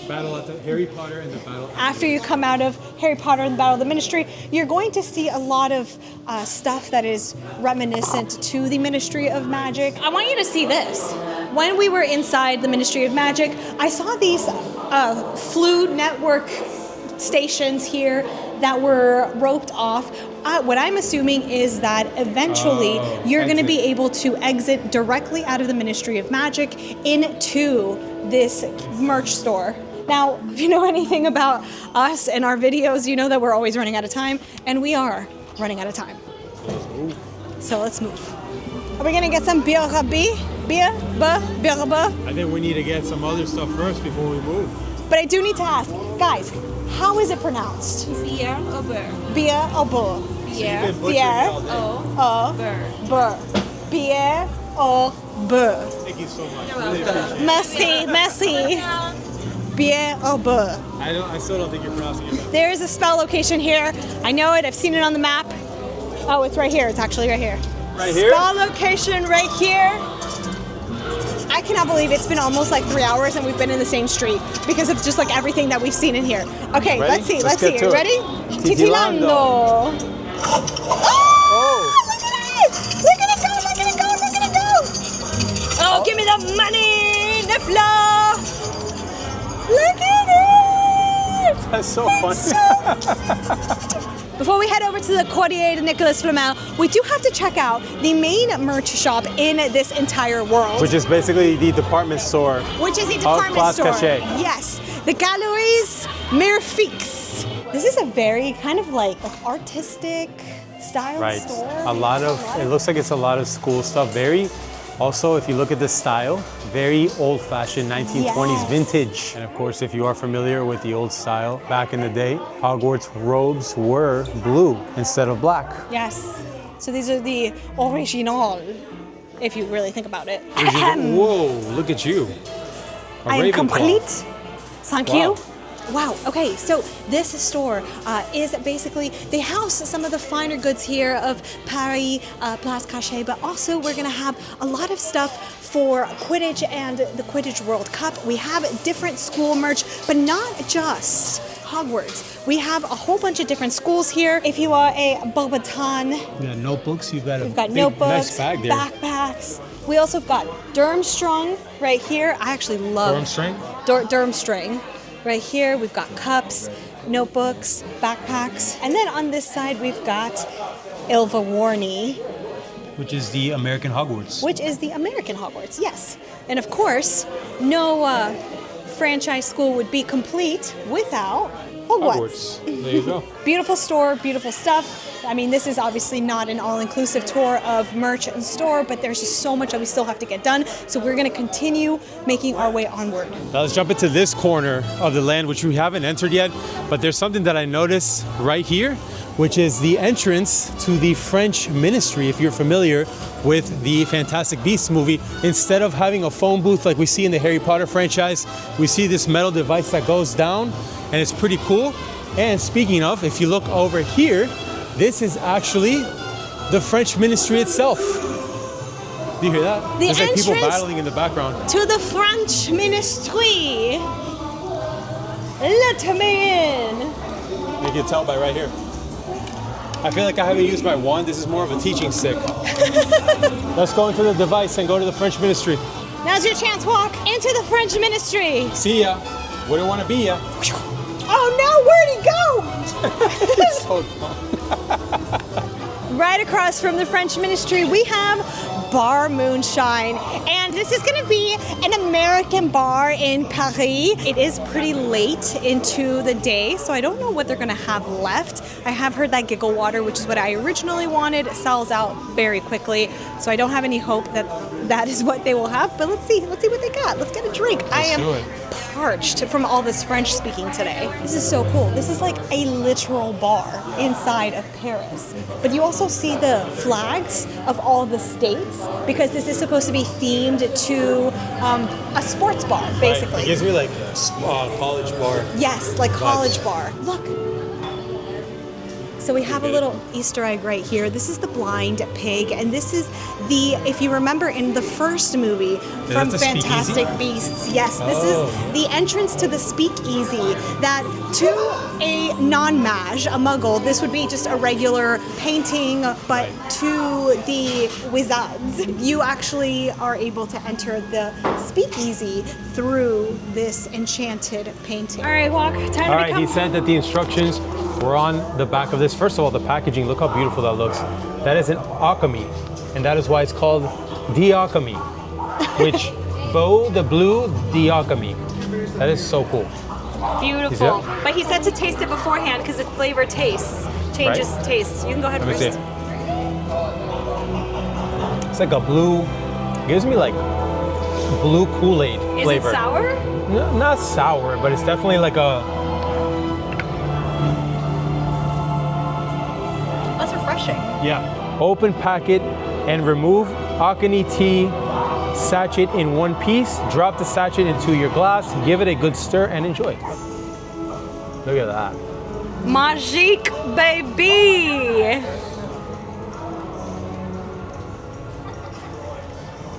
Battle at the Harry Potter and the Battle. After you come out of Harry Potter and the Battle of the Ministry, you're going to see a lot of stuff that is reminiscent to the Ministry of Magic. I want you to see this. When we were inside the Ministry of Magic, I saw these flute network stations here that were roped off. What I'm assuming is that eventually you're going to be able to exit directly out of the Ministry of Magic into this merch store. Now, if you know anything about us and our videos, you know that we're always running out of time, and we are running out of time. So let's move. Are we gonna get some beer? I think we need to get some other stuff first before we move. But I do need to ask, guys, how is it pronounced? Beer or beer? Beer or beer? Beer. Beer Or beer. Beer or beer? Thank you so much. Really appreciate it. Merci. Beer or beer? I still don't think you're pronouncing it right. There is a spell location here. I know it. I've seen it on the map. Oh, it's right here. It's actually right here. Right here? Spell location right here. I cannot believe it's been almost like 3 hours and we've been in the same street because of just like everything that we've seen in here. Okay, Ready? let's see. Let's You get to it. ready? Titilando. Oh! Look at it! Look at it go! Look at it go! Look at it go! Oh, give me the money! The floor! Look at it! That's so funny. Before we head over to the Quartier de Nicolas Flamel, we do have to check out the main merch shop in this entire world. Which is basically the department store. Which is a department Place store. Cachet. Yes, the Galeries Mirfix. This is a very kind of like artistic style Right. store. It looks like it's a lot of school stuff. Also, if you look at the style, very old-fashioned 1920s Yes. vintage. And of course, if you are familiar with the old style, back in the day, Hogwarts robes were blue instead of black. Yes. So these are the original, if you really think about it. Whoa, look at you. I am complete. Thank Wow. you. Wow. Okay, so this store is basically, they house some of the finer goods here of Paris, Place Cachet, but also we're going to have a lot of stuff for Quidditch and the Quidditch World Cup. We have different school merch, but not just Hogwarts. We have a whole bunch of different schools here. If you are a Beauxbaton, You got notebooks, you've got we've got notebooks, nice bag there. backpacks. We also have got Durmstrang right here. I actually love Durmstrang? Durmstrang. Right here, we've got cups, notebooks, backpacks. And then on this side, we've got Ilverwarney, Which is the American Hogwarts. which is the American Hogwarts, yes. And of course, no franchise school would be complete without Hogwarts. There you go. Beautiful store, beautiful stuff. I mean, this is obviously not an all-inclusive tour of merch and store, but there's just so much that we still have to get done. So we're going to continue making our way onward. Now let's jump into this corner of the land, which we haven't entered yet, but there's something that I noticed right here, which is the entrance to the French Ministry. If you're familiar with the Fantastic Beasts movie, instead of having a phone booth like we see in the Harry Potter franchise, we see this metal device that goes down, and it's pretty cool. And speaking of, if you look over here, this is actually the French Ministry itself. Do you hear that? The There's like people entrance battling in the background. to the French Ministry. Let me in. You can tell by right here. I feel like I haven't used my wand. This is more of a teaching stick. Let's go into the device and go to the French Ministry. Now's your chance, walk into the French Ministry. See ya. Wouldn't want to be ya. Oh no, where'd he go? So dumb. Right across from the French Ministry, we have Bar Moonshine. And this is gonna be an American bar in Paris. It is pretty late into the day, so I don't know what they're gonna have left. I have heard that Giggle Water, which is what I originally wanted, sells out very quickly. So I don't have any hope that that is what they will have. But let's see what they got. Let's get a drink. I am parched from all this French speaking today. This is so cool. This is like a literal bar inside of Paris. But you also see the flags of all the states because this is supposed to be themed to a sports bar, basically. Right. It gives me like a college bar. Yes, like college bar. Look. So we have a little Easter egg right here. This is the blind pig, and this is the, if you remember in the first movie from Fantastic Beasts, yes, this is the entrance to the speakeasy that to a non-mage, a muggle, this would be just a regular painting, but to the wizards, you actually are able to enter the speakeasy through this enchanted painting. All right, Walk, time to become... All right, he said that the instructions were on the back of this. First of all, the packaging, look how beautiful that looks. That is an alchemy, and that is why it's called the alchemy, which Beau the Blue the alchemy. That is so cool. Beautiful. But he said to taste it beforehand because the flavor changes taste. You can go ahead first. It's like a blue, gives me like blue Kool-Aid flavor. Is it sour? No, not sour, but it's definitely like a... That's refreshing. Yeah. Open packet and remove Akane tea sachet in one piece. Drop the sachet into your glass. Give it a good stir and enjoy. Look at that. Magique, baby.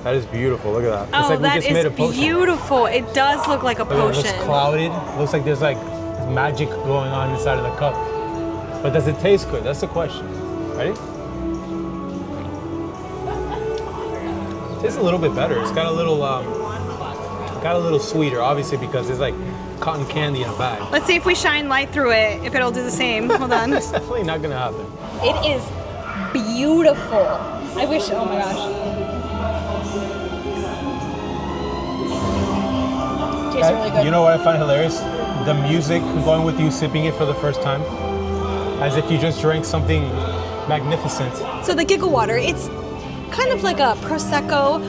That is beautiful. Look at that. Oh, it's like that we just made a is potion. beautiful. It does look like a potion. It looks clouded. Looks like there's like magic going on inside of the cup. But does it taste good? That's the question. Ready? It tastes a little bit better. It's got a little sweeter, obviously, because it's like cotton candy in a bag. Let's see if we shine light through it, if it'll do the same. Hold on. It's definitely not gonna happen. It is beautiful. I wish, oh my gosh. Tastes really good. You know what I find hilarious? The music going with you sipping it for the first time. As if you just drank something magnificent. So the giggle water, it's kind of like a Prosecco.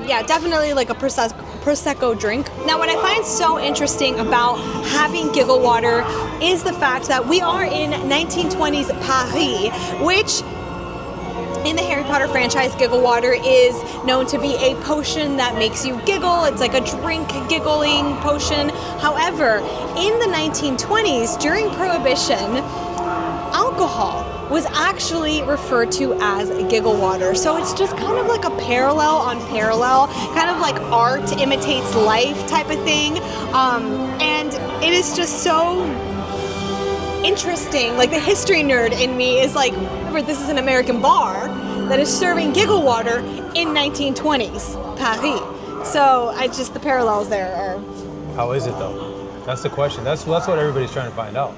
Yeah, definitely like a Prosecco drink. Now, what I find so interesting about having giggle water is the fact that we are in 1920s Paris, which in the Harry Potter franchise, giggle water is known to be a potion that makes you giggle. It's like a drink giggling potion. However, in the 1920s, during Prohibition, alcohol was actually referred to as giggle water. So it's just kind of like a parallel on parallel, kind of like art imitates life type of thing. And it is just so interesting. Like the history nerd in me is like, remember, this is an American bar that is serving giggle water in 1920s Paris. So the parallels there are... How is it though? That's the question. That's what everybody's trying to find out.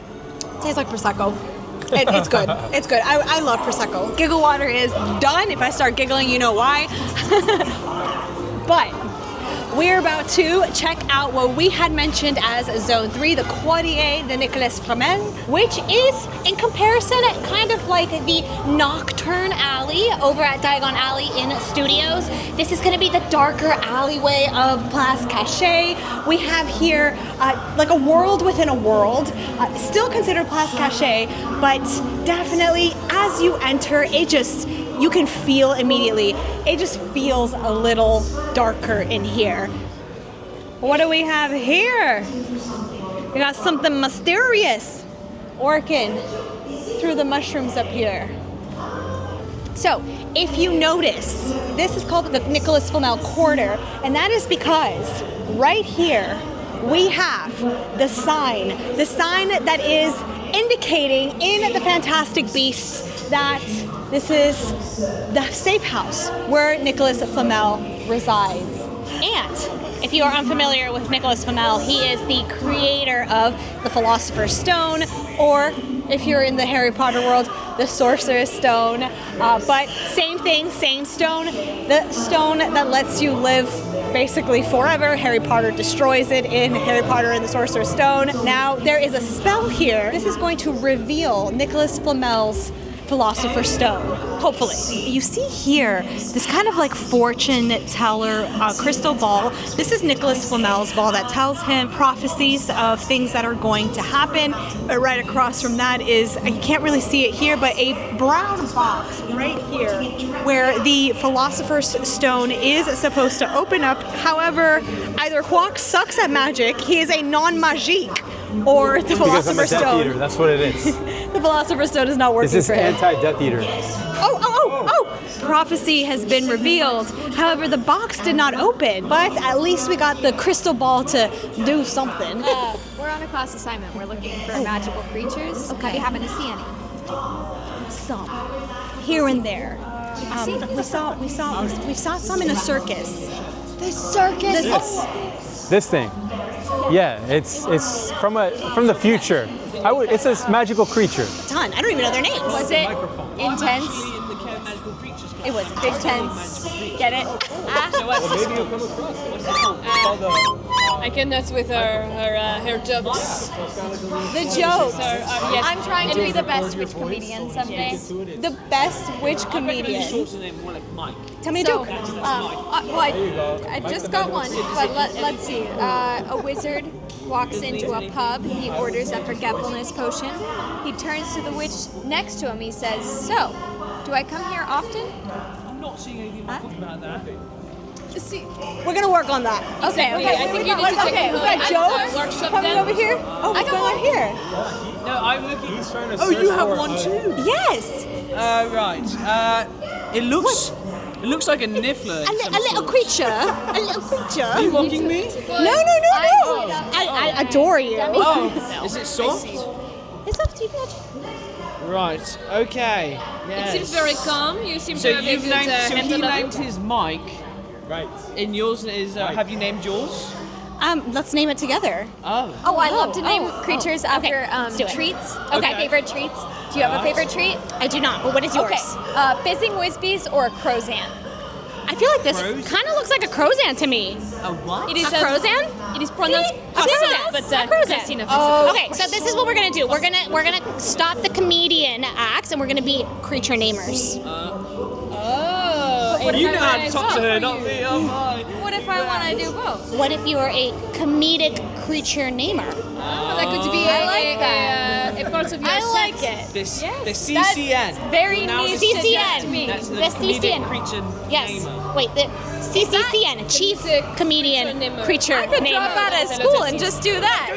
Tastes like Prosecco. It's good. It's good. I love Prosecco. Giggle water is done. If I start giggling, you know why. But we're about to check out what we had mentioned as Zone 3, the Quartier de Nicolas Flamel, which is, in comparison, kind of like the Nocturne Alley over at Diagon Alley in Studios. This is going to be the darker alleyway of Place Cachet. We have here like a world within a world, still considered Place Cachet, but definitely as you enter, you can feel immediately, it just feels a little darker in here. What do we have here? We got something mysterious working through the mushrooms up here. So, if you notice, this is called the Nicolas Flamel Quarter, and that is because right here we have the sign that is indicating in the Fantastic Beasts that this is the safe house where Nicolas Flamel resides. And if you are unfamiliar with Nicolas Flamel, he is the creator of the Philosopher's Stone, or if you're in the Harry Potter world, the Sorcerer's Stone. But same thing, same stone. The stone that lets you live basically forever. Harry Potter destroys it in Harry Potter and the Sorcerer's Stone. Now, there is a spell here. This is going to reveal Nicolas Flamel's Philosopher's Stone, hopefully. You see here this kind of like fortune teller crystal ball. This is Nicholas Flamel's ball that tells him prophecies of things that are going to happen. But right across from that is, you can't really see it here, but a brown box right here where the Philosopher's Stone is supposed to open up. However, either Hawk sucks at magic, he is a non-magique, or the Because I'm a Philosopher's Death Stone. Eater, that's what it is. The Philosopher's Stone is not working This is for him. anti-Death Eater. Oh! Prophecy has been revealed. However, the box did not open, but at least we got the crystal ball to do something. We're on a class assignment. We're looking for magical creatures. Have you happen to see any? Some, here and there. We saw some in a circus. The circus. This thing. Yeah, it's from the future. It's a magical creature. Ton. I don't even know their names. Was it intense? It was Big tense. Get it? Maybe you'll come across. I cannot with her jokes. the jokes. Yes. I'm trying to be the best witch comedian someday. The best witch comedian. Tell me a So, joke. I just got one, but let's see. A wizard walks into a pub. He orders a forgetfulness potion. He turns to the witch next to him. He says, "So, do I come here often?" I'm not seeing anything about that. See, We're gonna work on that. Okay. I think you need to take Okay, a we got jokes workshop coming then. over here. Oh, what's going on here? No, I'm looking. He's trying to Oh, search you have for one a- too. Yes, Right. It looks like a niffler. a little creature. A little creature. Are you mocking me? No. I adore you. Oh, is it soft? It's up to you. Right. Okay. Yes. It seems very calm. You seem So to have a you've good named. So he handle of named it. his mic. Right. And yours is. Have you named yours? Let's name it together. Oh. Oh, I love to name creatures Okay, after let's do it. treats. Okay. Favorite treats. Do you have a favorite treat? I do not, but what is yours? Okay. Fizzing Whizbees or a Crozan? I feel like this Crows? kind of looks like a Crozan to me. A what? It is A Crozan? It is pronounced See? croissant, but A Crozan. that's enough. Oh. Okay, so this is what we're gonna do. We're gonna stop the comedian acts, and we're gonna be creature namers. Oh, What if You I know how wanna to talk to talk her, for not you? me. Oh my. What if I want to do both? What if you were a comedic creature namer? Oh, that could be I like that. a part of your I like set. it. The CCN. Very Now niche. it's CCN. to me. That's the The comedic CCN. creature Yes. namer. Wait, the CCCN, Chief Comedian Creature I could Namer. drop out of school and just do that.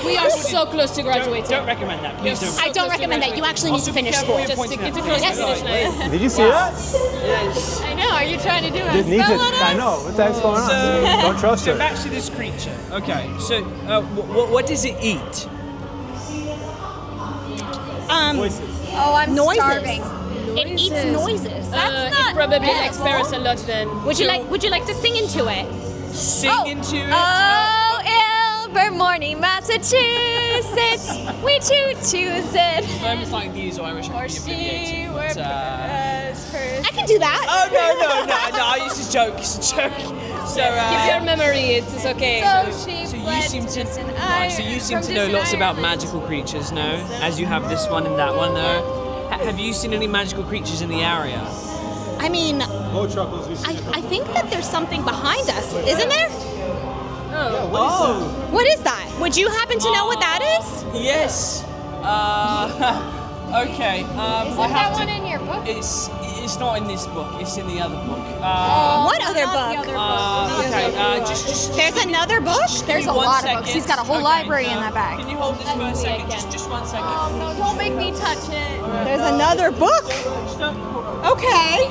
We are so close to graduating. Don't recommend that. Please don't. I don't recommend that. You actually need to finish careful school. with your Just points it's a now. close Yes. definition. Did you see that? Yes. I know. Are you trying to do a This needs spell it. on us? I know. What the heck's going on? Don't trust So her. back to this creature. Okay. So what does it eat? Oh, I'm Noises. starving. It eats noises. It probably likes edible. Paris a lot then. Would you like to sing into it? Sing into it. Oh, Ilvermorny, Massachusetts, we choose it. I'm just like these Irish Or are she abbreviated. were But, I can do that. oh no! It's a joke. It's a joke. So Keep your memory, it's okay. So she So you fled seem to, distant right, so you seem from to know distant lots about Ireland. magical creatures, no? As you have this one and that one, no? Have you seen any magical creatures in the area? I mean, Go truckles. We see I think that there's something behind us, isn't there? Oh, What is that? Would you happen to know what that is? yes. Okay. I Isn't have that to. one in your book? It's not in this book. It's in the other book. What other Not the book? other book. Okay. Just. There's another book? There's a one lot of second. books. He's got a whole Okay, library in that bag. Can you hold this for a second? Just 1 second. Oh, no, don't make me touch it. There's another book? Okay.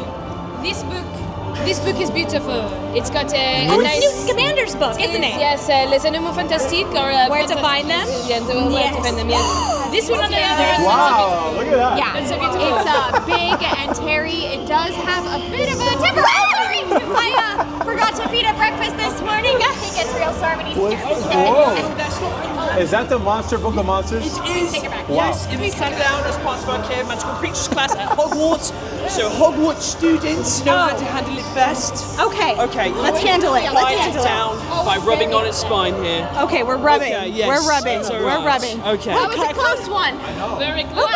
This book is beautiful. It's got a Oh, nice... it's Newt Scamander's book, isn't it? Yes, Les Animaux Fantastiques. Or, Where to find them? Yeah, where to find them, yes. This one on the other hand. Wow, look at that. Yeah, That's so beautiful. it's big and hairy. It does have a bit of a temper. Oh, sorry, I forgot to feed it breakfast this morning. He gets real sore when he's scared. Whoa. That's not. Is that the Monster Book of Monsters? It is. Take it back. Wow. Yes, it is handed down as part of our Care Magical Creatures class at Hogwarts. So Hogwarts students know how to handle it best. Okay. Okay, Let's handle it. Let's Quiet handle it down by rubbing on its spine here. it. Okay, we're rubbing. Okay, yes, We're rubbing. that's all We're right. rubbing. Okay. That was a close one. Very close.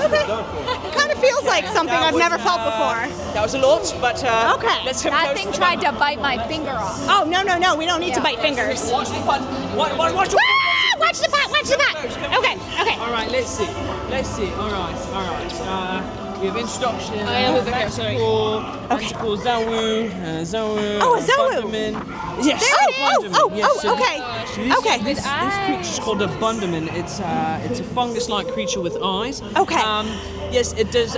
Okay. Kind feels like something I've never felt before. That was a lot, but Okay. let's come That close thing to the tried button. to bite my finger off. Oh, no, we don't need to bite fingers. Watch the button. Watch the Ah, watch the butt, watch the butt. Okay. All right, let's see. All right. We have introduction. I am over here, sorry. Tactical Zawu. Zawu. Oh, a Zawu. Bunderman. Yes. Okay. This creature's called a Bunderman. It's a fungus-like creature with eyes. Okay. Yes, it does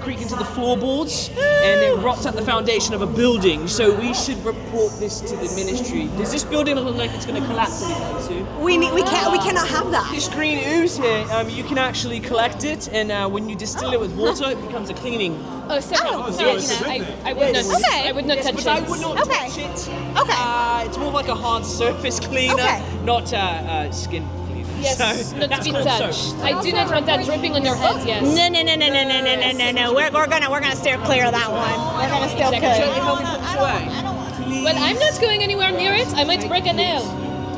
creak into the floorboards and it rots at the foundation of a building. So we should report this to the ministry. Does this building look like it's going to collapse anytime soon? We cannot have that. This green ooze here, you can actually collect it, and when you distill it with water, it becomes a cleaning. Oh, sorry. Oh, Sorry, yes. I would not. Okay. I would not touch but it. I would not Okay. touch it. Okay. It's more like a hard surface cleaner, Okay. not skin cleaner. Yes, So, not to that's be called touched. soap. I do not want that dripping on your head. Yes. No. We're gonna steer clear of that one. We're gonna steer Can clear. you help me put this away? Please. Well, I'm not going anywhere near it. I might break a nail.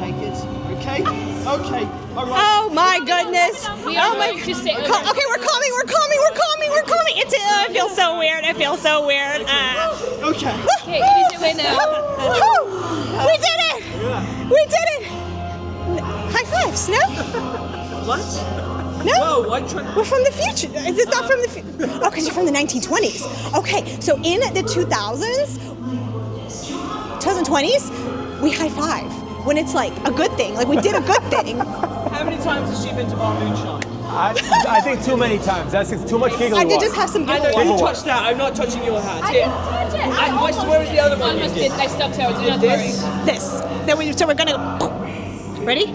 Take it. Okay. All right. Oh my goodness. We are Oh my. going to stay. Okay, we're coming. It feels so weird. Okay. Okay, easy way now. We did it! High fives, no? What? No? Whoa, I'm trying. We're from the future. Is this not from the future? Oh, because you're from the 1920s. Okay, so in the 2020s, we high five when it's like a good thing. Like we did a good thing. How many times has she been to Bar Moonshine? I think too many times. That's too much giggly I did water. just have some I good know you ones. touched that. I'm not touching your hand. Here. touch it. Where is the other one? Almost did. I stopped her. Do not This? worry. This. So we're gonna go. Ready?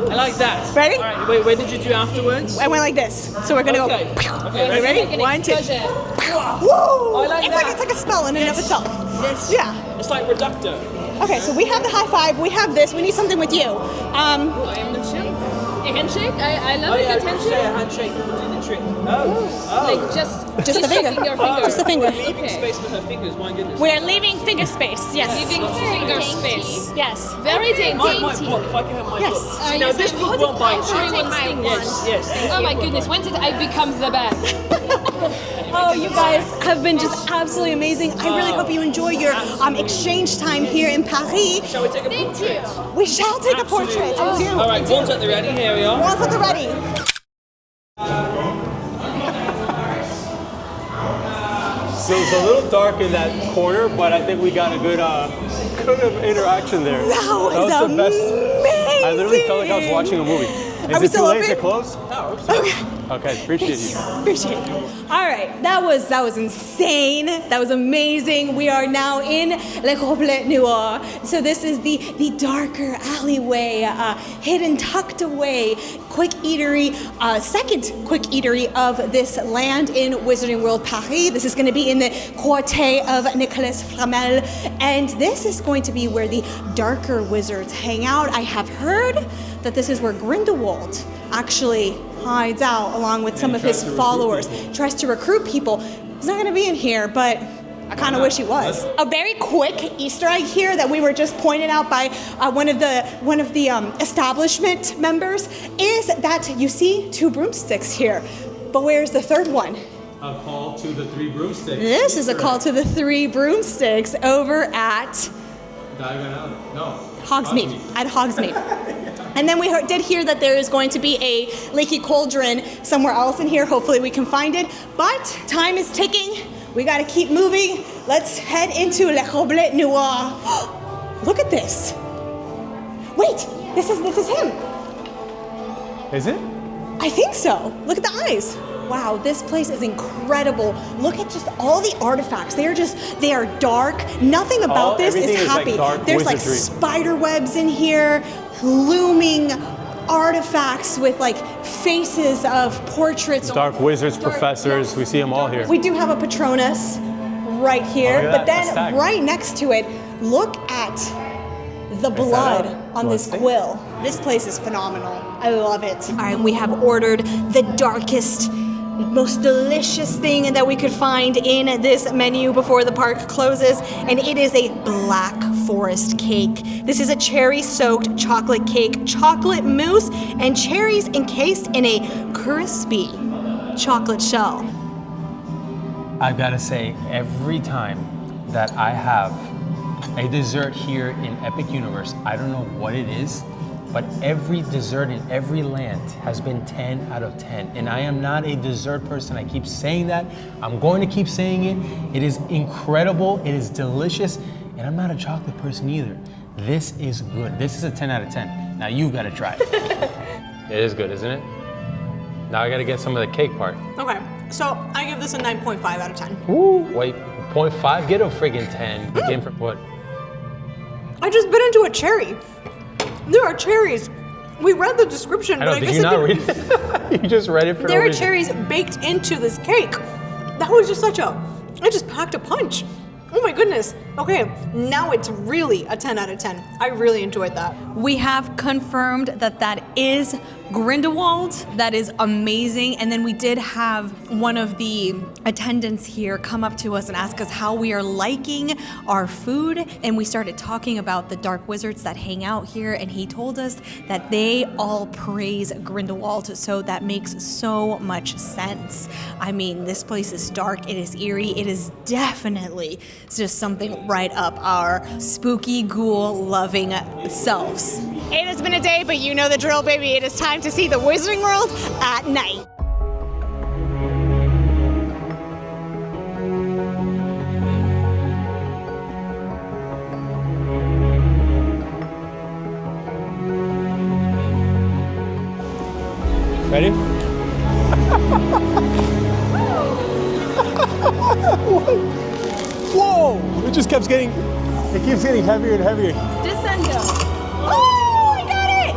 I like that. Ready? All right. Wait. Where did you do afterwards? I went like this. So we're gonna Okay. go. Okay. Ready? Like an 1, 2. explosion. Woo! I like that. It's like a spell in and of itself. Yes. Yeah. It's like reductor. Okay, so we have the high five. We have this. We need something with you. Oh, I am not sure. A handshake? I love Oh a yeah. good Say a handshake. handshake will do the trick. Oh. Like just the finger. shaking your finger. Just the finger. We're leaving Okay. space with her fingers. My goodness. We are leaving finger space. Yes. Leaving finger space. Yes. Very dainty. My book. If I can have my Yes. book. Yes, Now this I book put won't it bite over you. everyone's fingers. Yes. Oh my goodness, when did I become the best? Oh, you guys have been just absolutely amazing. I really hope you enjoy your exchange time here in Paris. Shall we take a portrait? We shall take a portrait. I do. All right. One's at the ready. Here we are. Once at the ready. So it's a little dark in that corner, but I think we got a good interaction there. That was the best. amazing. I literally felt like I was watching a movie. Is Are we it too still late open? to close? Okay, appreciate you. Appreciate it. All right, that was insane. That was amazing. We are now in Le Goblet Noir. So this is the darker alleyway, hidden, tucked away, quick eatery, second quick eatery of this land in Wizarding World Paris. This is going to be in the Quartier of Nicolas Flamel, and this is going to be where the darker wizards hang out. I have heard that this is where Grindelwald actually hides out along with some of his followers, tries to recruit people. He's not going to be in here, but I kind of wish he was. A very quick Easter egg here that we were just pointed out by one of the establishment members is that you see 2 broomsticks here, but where's the third one? A call to the 3 broomsticks. This is a call to the 3 broomsticks over at Hogsmeade. At Hogsmeade. And then we did hear that there is going to be a Lakey Cauldron somewhere else in here. Hopefully we can find it. But time is ticking. We got to keep moving. Let's head into Le Goblet Noir. Look at this. Wait, this is him. Is it? I think so. Look at the eyes. Wow, this place is incredible. Look at just all the artifacts. They are dark. Nothing about this is everything is like happy. dark There's like wizardry. spider webs in here, looming artifacts with like faces of portraits. Dark wizards, professors, we see them all here. We do have a Patronus right here, Oh, look at but that, a then stag. right next to it, look at the blood on this bloodstick? quill. This place is phenomenal. I love it. All right, we have ordered the darkest, most delicious thing that we could find in this menu before the park closes, and it is a black forest cake. This is a cherry-soaked chocolate cake, chocolate mousse, and cherries encased in a crispy chocolate shell. I've got to say, every time that I have a dessert here in Epic Universe, I don't know what it is, but every dessert in every land has been 10 out of 10. And I am not a dessert person. I keep saying that. I'm going to keep saying it. It is incredible. It is delicious. And I'm not a chocolate person either. This is good. This is a 10 out of 10. Now you've got to try it. It is good, isn't it? Now I got to get some of the cake part. Okay, so I give this a 9.5 out of 10. Ooh, wait, 0.5? Get a friggin' 10. Begin for what? I just bit into a cherry. There are cherries. We read the description, I know, but I did guess you not read it? You just read it for there no are reason. cherries baked into this cake. That was just it just packed a punch. Oh my goodness. Okay, now it's really a 10 out of 10. I really enjoyed that. We have confirmed that is Grindelwald. That is amazing. And then we did have one of the attendants here come up to us and ask us how we are liking our food. And we started talking about the dark wizards that hang out here. And he told us that they all praise Grindelwald. So that makes so much sense. I mean, this place is dark. It is eerie. It is definitely just something right up our spooky ghoul loving selves. It has been a day, but you know the drill, baby. It is time to see the Wizarding World at night. Ready? Whoa! It just keeps getting heavier and heavier. Descendo. Oh, I got it!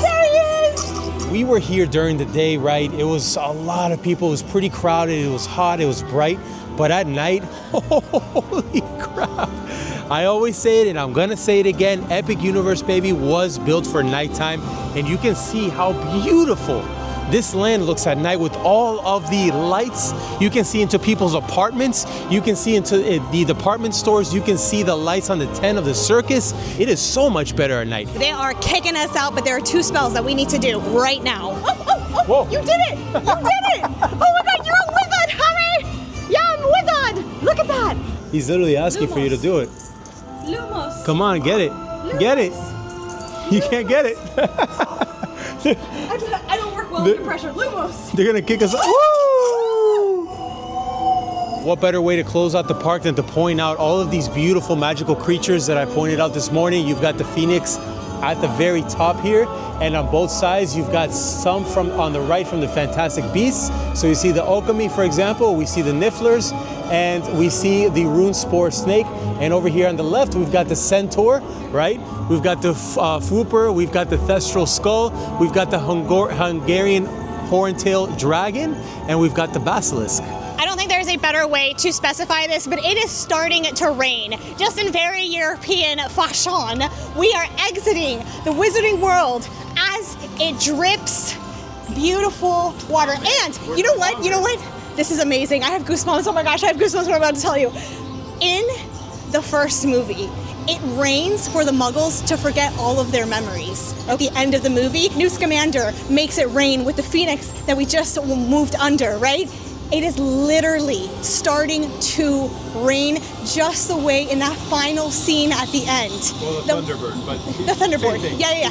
There he is! We were here during the day, right? It was a lot of people. It was pretty crowded. It was hot. It was bright. But at night, holy crap. I always say it, and I'm gonna say it again. Epic Universe, baby, was built for nighttime. And you can see how beautiful this land looks at night with all of the lights. You can see into people's apartments. You can see into the department stores. You can see the lights on the tent of the circus. It is so much better at night. They are kicking us out, but there are 2 spells that we need to do right now. Oh, Whoa. you did it! You did it! Oh my god, you're a wizard, Harry! Yeah, I'm a wizard! Look at that! He's literally asking for you to do it. Lumos. Come on, get it. Get it. You can't get it. I don't work well under pressure. Lumos. They're gonna kick us out. Woo! What better way to close out the park than to point out all of these beautiful magical creatures that I pointed out this morning. You've got the Phoenix at the very top here, and on both sides you've got some from on the right from the Fantastic Beasts. So you see the Okami, for example, we see the Nifflers, and we see the Rune Spore Snake. And over here on the left we've got the Centaur, right? We've got the Fwooper, we've got the Thestral Skull, we've got the Hungarian Horntail Dragon, and we've got the Basilisk. I don't think there's a better way to specify this, but it is starting to rain. Just in very European fashion, we are exiting the Wizarding World as it drips beautiful water. And you know what? You know what? This is amazing. I have goosebumps. Oh my gosh, I have goosebumps what I'm about to tell you. In the first movie, it rains for the Muggles to forget all of their memories. At the end of the movie, Newt Scamander makes it rain with the Phoenix that we just moved under, right? It is literally starting to rain just the way in that final scene at the end. Well, the Thunderbird, but the Thunderbird. Yeah.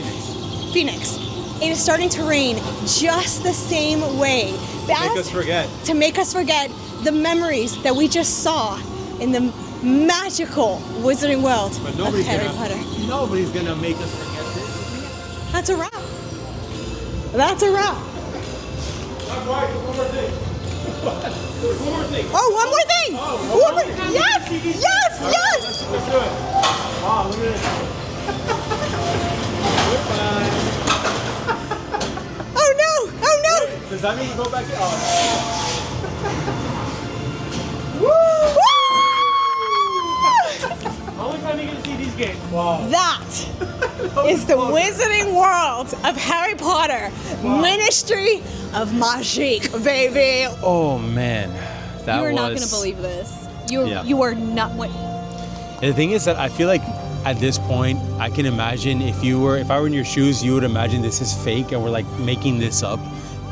Phoenix. It is starting to rain just the same way. To make us forget the memories that we just saw in the magical Wizarding World of Harry Potter. Nobody's gonna make us forget this. That's a wrap. That's a wrap. One more thing. Oh, one more thing! One more. Yes! Yes! Let's do it. Wow, look at this. Oh no! Oh no! Does that mean you go back to... Only time you're gonna see these games. Wow. That is the Wizarding World of Harry Potter. Wow. Ministry of Magique, baby. Oh man, that You are was... not gonna believe this. You are not... What? And the thing is that I feel like at this point, I can imagine if I were in your shoes, you would imagine this is fake and we're like making this up.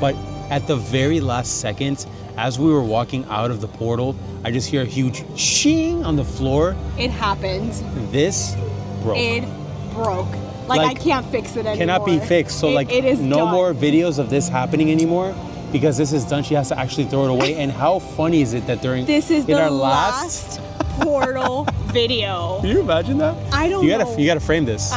But At the very last second, as we were walking out of the portal, I just hear a huge shing on the floor. It happened. This broke. It broke. Like I can't fix it anymore. Cannot be fixed. So it is no done. more videos of this happening anymore because this is done. She has to actually throw it away. And how funny is it that This is the our last portal video. Can you imagine that? I don't know. You gotta frame this.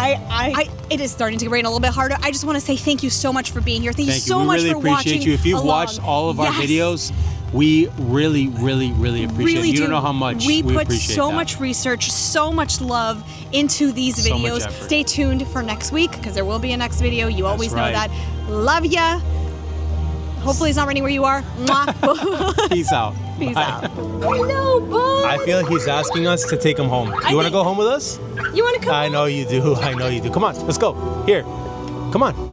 It is starting to rain a little bit harder. I just want to say thank you so much for being here. Thank you so We much really for appreciate watching you. If you've along. watched all of our Yes. videos, we really appreciate Really it. You do. don't know how much we put appreciate so that. much research, so much love into these So much videos. effort. Stay tuned for next week because there will be a next video. You always know right. that. Love ya. Hopefully it's not raining where you are. Mwah. Peace out. Peace Bye. out. Hello, boy. I feel he's asking us to take him home. You want to go home with us? You want to come? I know you do. I know you do. Come on, let's go. Here. Come on.